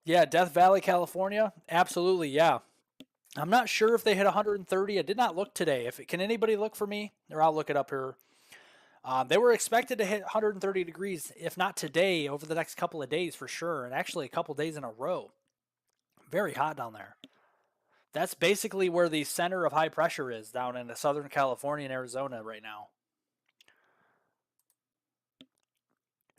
Yeah, Death Valley, California. Absolutely, yeah. I'm not sure if they hit 130. I did not look today. Can anybody look for me? Or I'll look it up here. They were expected to hit 130 degrees, if not today, over the next couple of days for sure, and actually a couple days in a row. Very hot down there. That's basically where the center of high pressure is, down in Southern California and Arizona right now.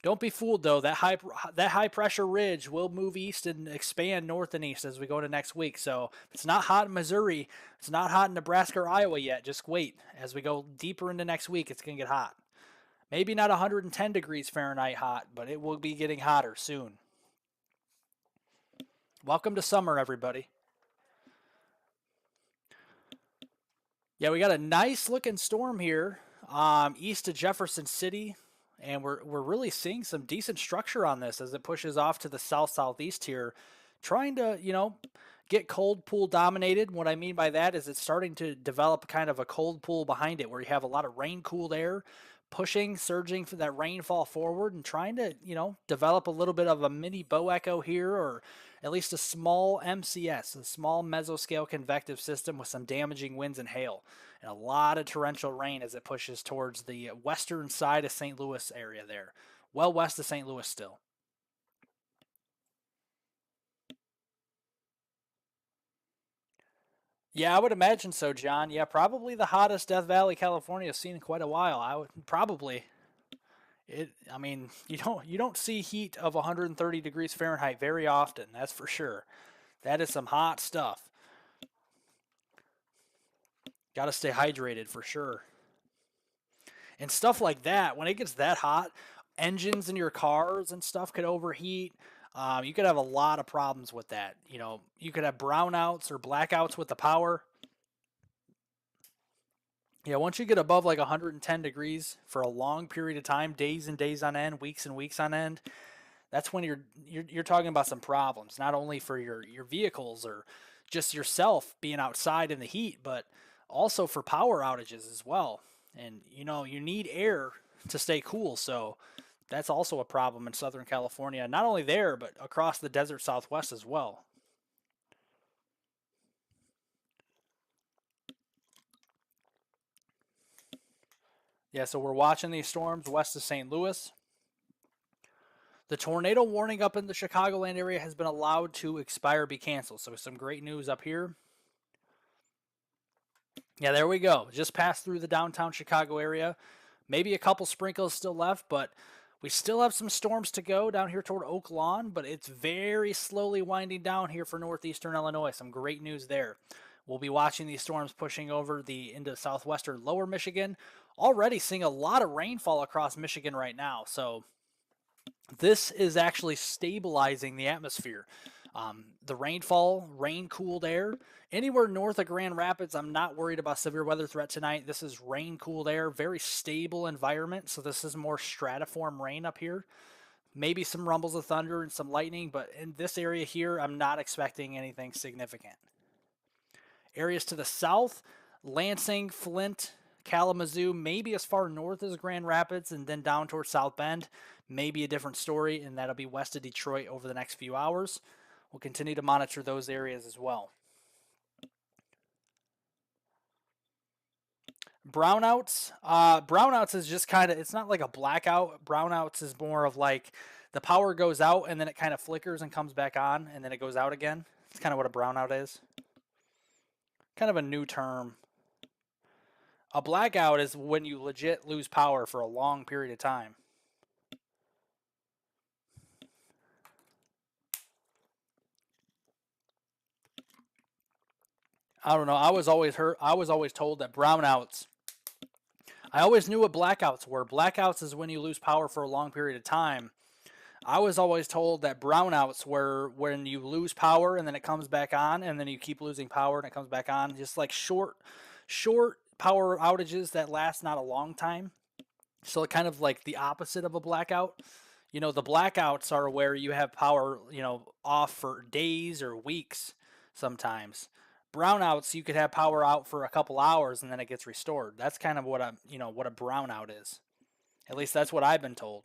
Don't be fooled though. That high pressure ridge will move east and expand north and east as we go to next week. So it's not hot in Missouri. It's not hot in Nebraska or Iowa yet. Just wait. As we go deeper into next week, it's going to get hot. Maybe not 110 degrees Fahrenheit hot, but it will be getting hotter soon. Welcome to summer, everybody. Yeah, we got a nice looking storm here east of Jefferson City. And we're really seeing some decent structure on this as it pushes off to the south-southeast here, trying to, get cold pool dominated. What I mean by that is it's starting to develop kind of a cold pool behind it where you have a lot of rain-cooled air pushing, surging for that rainfall forward and trying to, develop a little bit of a mini bow echo here, or at least a small MCS, a small mesoscale convective system with some damaging winds and hail. And a lot of torrential rain as it pushes towards the western side of St. Louis area there. Well west of St. Louis still. Yeah, I would imagine so, John. Yeah, probably the hottest Death Valley, California has seen in quite a while. I would probably. I mean, you don't see heat of 130 degrees Fahrenheit very often, that's for sure. That is some hot stuff. Got to stay hydrated for sure. And stuff like that, when it gets that hot, engines in your cars and stuff could overheat. You could have a lot of problems with that. You could have brownouts or blackouts with the power. Yeah, once you get above like 110 degrees for a long period of time, days and days on end, weeks and weeks on end, that's when you're talking about some problems, not only for your vehicles or just yourself being outside in the heat, but also for power outages as well. And you need air to stay cool, so that's also a problem in Southern California, not only there but across the desert Southwest as well. Yeah, so we're watching these storms west of St. Louis. The tornado warning up in the Chicagoland area has been allowed to expire, be canceled. So some great news up here. Yeah, there we go. Just passed through the downtown Chicago area. Maybe a couple sprinkles still left, but we still have some storms to go down here toward Oak Lawn, but it's very slowly winding down here for northeastern Illinois. Some great news there. We'll be watching these storms pushing over into southwestern lower Michigan. Already seeing a lot of rainfall across Michigan right now. So this is actually stabilizing the atmosphere. The rainfall, rain-cooled air. Anywhere north of Grand Rapids, I'm not worried about severe weather threat tonight. This is rain-cooled air, very stable environment. So this is more stratiform rain up here. Maybe some rumbles of thunder and some lightning, but in this area here, I'm not expecting anything significant. Areas to the south, Lansing, Flint, Kalamazoo, maybe as far north as Grand Rapids, and then down towards South Bend. Maybe a different story, and that'll be west of Detroit over the next few hours. We'll continue to monitor those areas as well. Brownouts. Brownouts is just kind of, it's not like a blackout. Brownouts is more of like the power goes out and then it kind of flickers and comes back on and then it goes out again. It's kind of what a brownout is. Kind of a new term. A blackout is when you legit lose power for a long period of time. I don't know. I was always told that brownouts. I always knew what blackouts were. Blackouts is when you lose power for a long period of time. I was always told that brownouts were when you lose power and then it comes back on, and then you keep losing power and it comes back on. Just like short power outages that last not a long time. So kind of like the opposite of a blackout. You know, the blackouts are where you have power, off for days or weeks sometimes. Brownouts, you could have power out for a couple hours and then it gets restored. That's kind of what what a brownout is. At least that's what I've been told.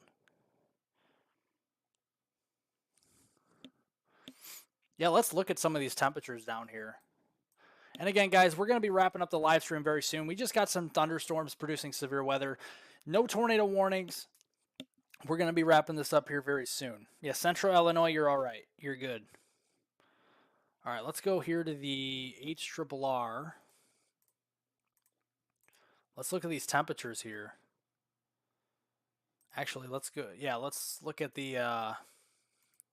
Yeah, let's look at some of these temperatures down here. And again, guys, we're going to be wrapping up the live stream very soon. We just got some thunderstorms producing severe weather. No tornado warnings. We're going to be wrapping this up here very soon. Yeah, Central Illinois, you're all right. You're good. All right, let's go here to the HRRR. Let's look at these temperatures here. Actually, let's go. Yeah, let's look at the,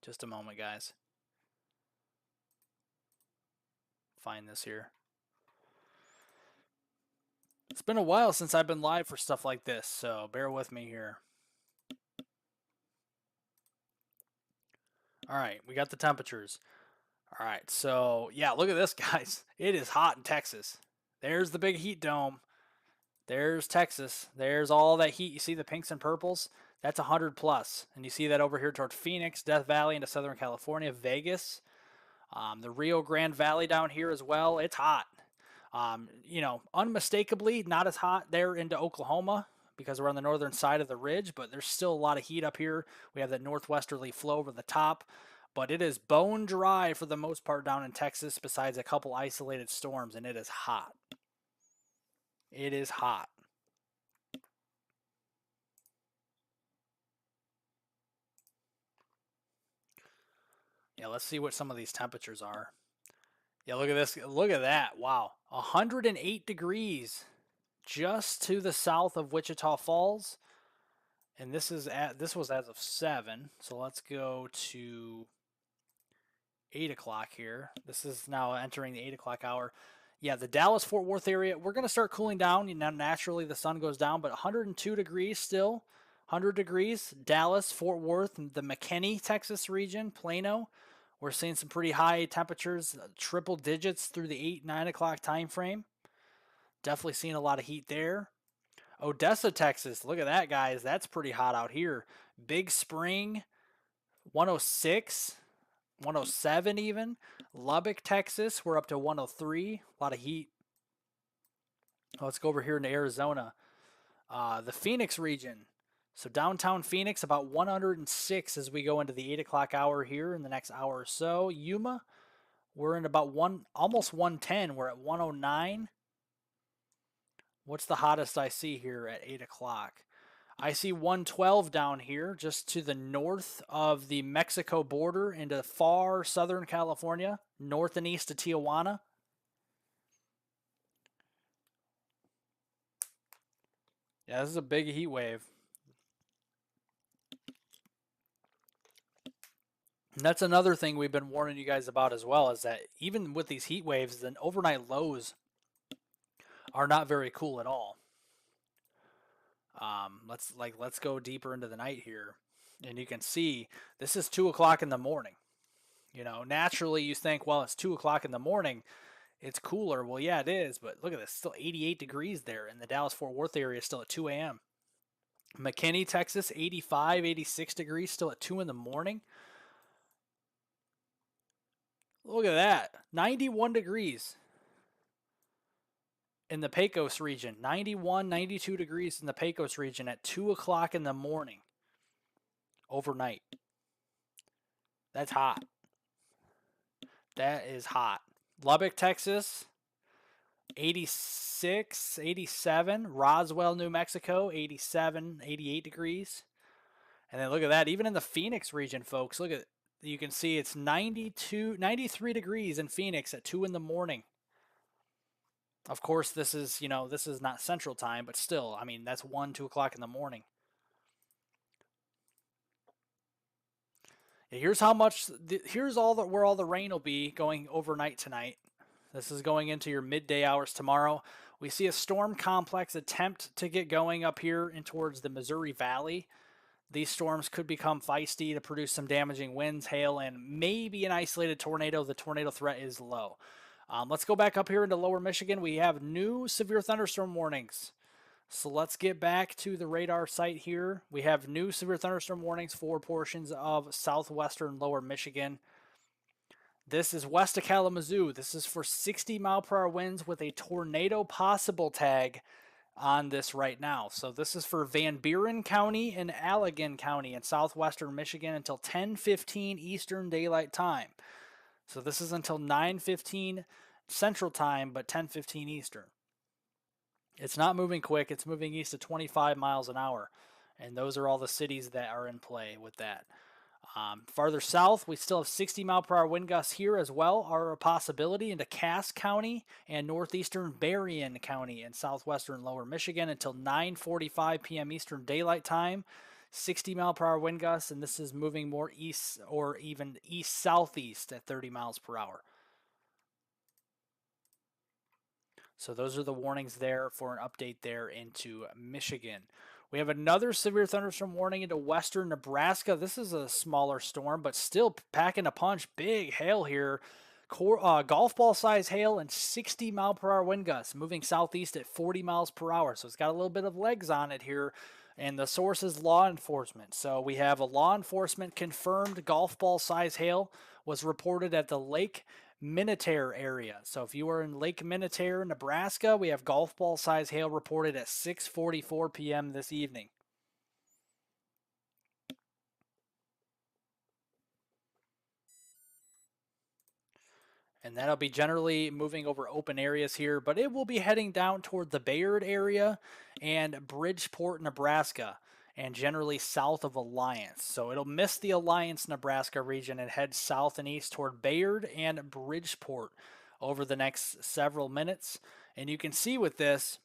just a moment, guys. Find this here. It's been a while since I've been live for stuff like this, so bear with me here. All right, we got the temperatures. All right, so yeah, look at this, guys. It is hot in Texas. There's the big heat dome. There's Texas. There's all that heat. You see the pinks and purples? That's 100 plus. And you see that over here toward Phoenix, Death Valley into Southern California, Vegas, the Rio Grande Valley down here as well. It's hot. Unmistakably not as hot there into Oklahoma because we're on the northern side of the ridge, but there's still a lot of heat up here. We have that northwesterly flow over the top, but it is bone dry for the most part down in Texas besides a couple isolated storms, and it is hot. It is hot. Yeah, let's see what some of these temperatures are. Yeah, look at this. Look at that. Wow. 108 degrees just to the south of Wichita Falls. And this was as of 7. So let's go to 8 o'clock here. This is now entering the 8 o'clock hour. Yeah, the Dallas-Fort Worth area, we're going to start cooling down. Now, naturally, the sun goes down, but 102 degrees still. 100 degrees. Dallas, Fort Worth, the McKinney, Texas region, Plano. We're seeing some pretty high temperatures, triple digits through the 8, 9 o'clock time frame. Definitely seeing a lot of heat there. Odessa, Texas. Look at that, guys. That's pretty hot out here. Big Spring, 106. 107 even. Lubbock, Texas, we're up to 103. A lot of heat. Let's go over here into Arizona. The Phoenix region. So downtown Phoenix, about 106 as we go into the 8 o'clock hour here in the next hour or so. Yuma, we're in about almost 110. We're at 109. What's the hottest I see here at 8 o'clock? I see 112 down here, just to the north of the Mexico border into far Southern California, north and east of Tijuana. Yeah, this is a big heat wave. And that's another thing we've been warning you guys about as well, is that even with these heat waves, the overnight lows are not very cool at all. Let's go deeper into the night here, and you can see this is 2 o'clock in the morning. Naturally you think, well, it's 2 o'clock in the morning, it's cooler. Well, yeah, it is, but look at this, still 88 degrees there in the Dallas-Fort Worth area, still at 2 a.m. McKinney, Texas, 85, 86 degrees, still at 2 in the morning. Look at that, 91 degrees in the Pecos region, 91, 92 degrees in the Pecos region at 2 o'clock in the morning, overnight. That's hot. That is hot. Lubbock, Texas, 86, 87. Roswell, New Mexico, 87, 88 degrees. And then look at that, even in the Phoenix region, folks, look at, you can see it's 93 degrees in Phoenix at 2 in the morning. Of course, this is not Central Time, but still, I mean, that's 1, 2 o'clock in the morning. Here's how much. Here's where all the rain will be going overnight tonight. This is going into your midday hours tomorrow. We see a storm complex attempt to get going up here in towards the Missouri Valley. these storms could become feisty to produce some damaging winds, hail, and maybe an isolated tornado. The tornado threat is low. Let's go back up here into lower Michigan. We have new severe thunderstorm warnings. So let's get back to the radar site here. We have new severe thunderstorm warnings for portions of southwestern lower Michigan. This is west of Kalamazoo. This is for 60-mile-per-hour winds with a tornado possible tag on this right now. So this is for Van Buren County and Allegan County in southwestern Michigan until 10:15 Eastern Daylight Time. So this is until 9:15 Central Time, but 10:15 Eastern. It's not moving quick. It's moving east at 25 miles an hour. And those are all the cities that are in play with that. Farther south, we still have 60-mile-per-hour wind gusts here as well, are a possibility into Cass County and northeastern Berrien County in southwestern lower Michigan until 9:45 p.m. Eastern Daylight Time. 60-mile-per-hour wind gusts, and this is moving more east or even east-southeast at 30 miles per hour. So those are the warnings there for an update there into Michigan. We have another severe thunderstorm warning into western Nebraska. This is a smaller storm, but still packing a punch. Big hail here. Golf ball size hail and 60-mile-per-hour wind gusts moving southeast at 40 miles per hour. So it's got a little bit of legs on it here. And the source is law enforcement. So we have a law enforcement confirmed golf ball size hail was reported at the Lake Minnetonka area. So if you are in Lake Minnetonka, Nebraska, we have golf ball size hail reported at 6:44 p.m. this evening. And that'll be generally moving over open areas here, but it will be heading down toward the Bayard area and Bridgeport, Nebraska, and generally south of Alliance. So it'll miss the Alliance, Nebraska region and head south and east toward Bayard and Bridgeport over the next several minutes. And you can see with this,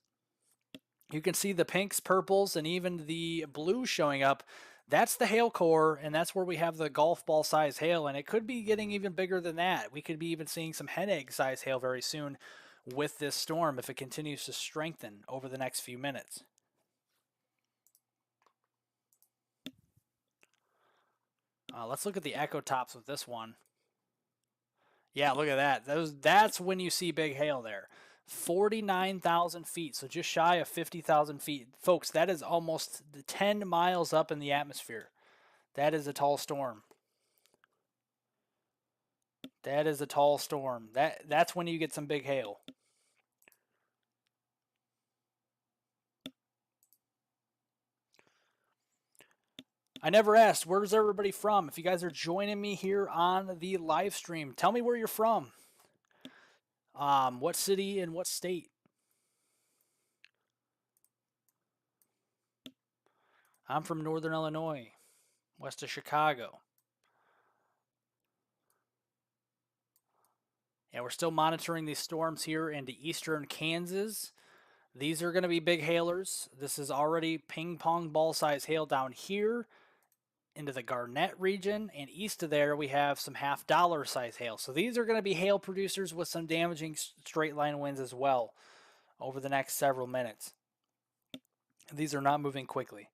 you can see the pinks, purples, and even the blue showing up. That's the hail core, and that's where we have the golf ball size hail, and it could be getting even bigger than that. We could be even seeing some hen egg size hail very soon with this storm if it continues to strengthen over the next few minutes. Let's look at the echo tops with this one. Yeah, look at that. That's when you see big hail there. 49,000 feet, so just shy of 50,000 feet. Folks, that is almost 10 miles up in the atmosphere. That is a tall storm. That is a tall storm. That's when you get some big hail. I never asked, where's everybody from? If you guys are joining me here on the live stream, tell me where you're from. What city and what state? I'm from Northern Illinois, west of Chicago. Yeah, we're still monitoring these storms here into eastern Kansas. These are going to be big hailers. This is already ping pong ball size hail down here into the Garnett region, and east of there we have some $half size hail. So these are going to be hail producers with some damaging straight line winds as well over the next several minutes. These are not moving quickly.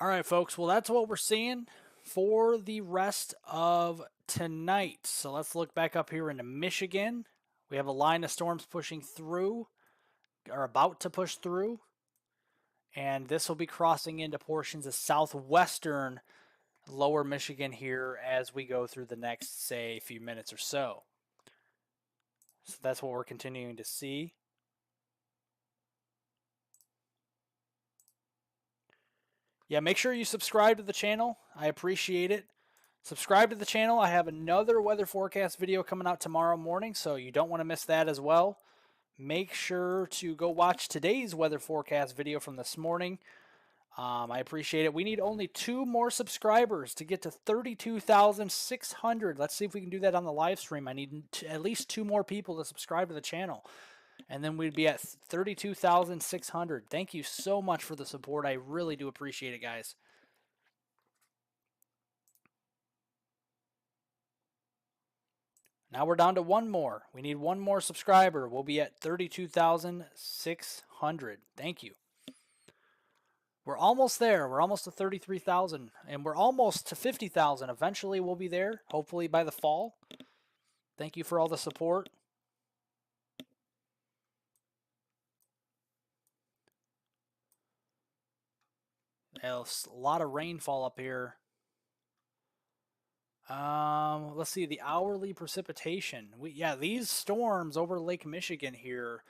All right, folks. Well, that's what we're seeing for the rest of tonight. So let's look back up here into Michigan. We have a line of storms pushing through, or about to push through. And this will be crossing into portions of southwestern lower Michigan here as we go through the next, say, few minutes or so. So that's what we're continuing to see. Yeah, make sure you subscribe to the channel. I appreciate it. Subscribe to the channel. I have another weather forecast video coming out tomorrow morning, so you don't want to miss that as well. Make sure to go watch today's weather forecast video from this morning. I appreciate it. We need only 2 more subscribers to get to 32,600. Let's see if we can do that on the live stream. I need at least 2 more people to subscribe to the channel, and then we'd be at 32,600. Thank you so much for the support. I really do appreciate it, guys. Now we're down to 1 more. We need 1 more subscriber. We'll be at 32,600. Thank you. We're almost there. We're almost to 33,000, and we're almost to 50,000. Eventually, we'll be there, hopefully by the fall. Thank you for all the support. There's a lot of rainfall up here. Let's see, the hourly precipitation. Yeah, these storms over Lake Michigan here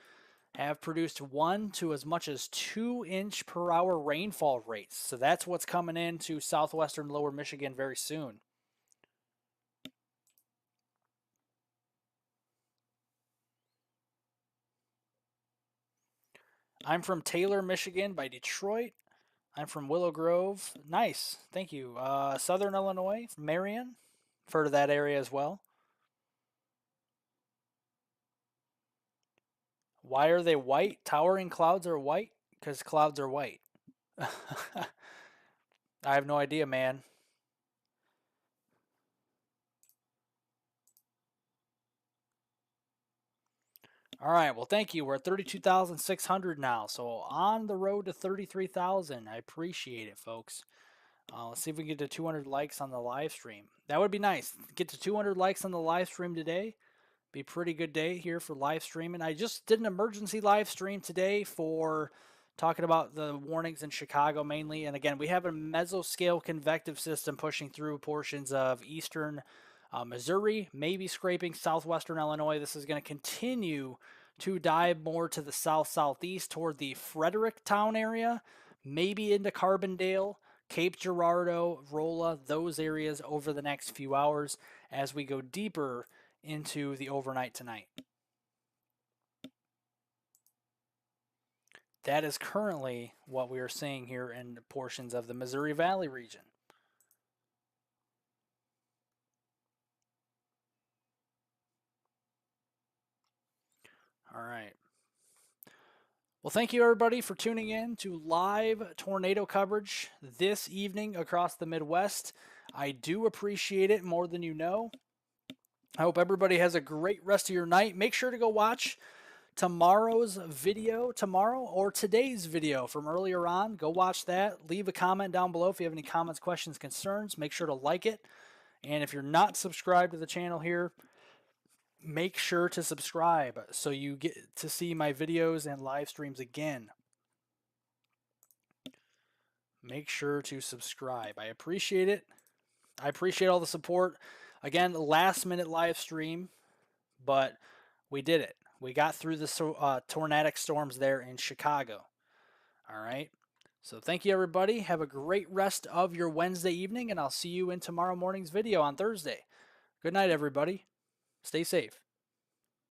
have produced 1 to as much as 2 inch per hour rainfall rates. So that's what's coming into southwestern lower Michigan very soon. I'm from Taylor, Michigan by Detroit. I'm from Willow Grove. Nice. Thank you. Southern Illinois, Marion. Heard of that area as well. Why are they white? Towering clouds are white? Because clouds are white. I have no idea, man. All right, well, thank you. We're at 32,600 now, so on the road to 33,000. I appreciate it, folks. Let's see if we can get to 200 likes on the live stream. That would be nice. Get to 200 likes on the live stream today. Be a pretty good day here for live streaming. I just did an emergency live stream today for talking about the warnings in Chicago mainly. And again, we have a mesoscale convective system pushing through portions of eastern Missouri, maybe scraping southwestern Illinois. This is going to continue to dive more to the south-southeast toward the Fredericktown area, maybe into Carbondale, Cape Girardeau, Rolla, those areas over the next few hours as we go deeper into the overnight tonight. That is currently what we are seeing here in portions of the Missouri Valley region. All right. Well, thank you everybody for tuning in to live tornado coverage this evening across the Midwest. I do appreciate it more than you know. I hope everybody has a great rest of your night. Make sure to go watch tomorrow's video or today's video from earlier on. Go watch that. Leave a comment down below if you have any comments, questions, concerns. Make sure to like it. And if you're not subscribed to the channel here, make sure to subscribe so you get to see my videos and live streams again. Make sure to subscribe. I appreciate it. I appreciate all the support. Again, last minute live stream, but we did it. We got through the tornadic storms there in Chicago. All right. So thank you, everybody. Have a great rest of your Wednesday evening, and I'll see you in tomorrow morning's video on Thursday. Good night, everybody. Stay safe.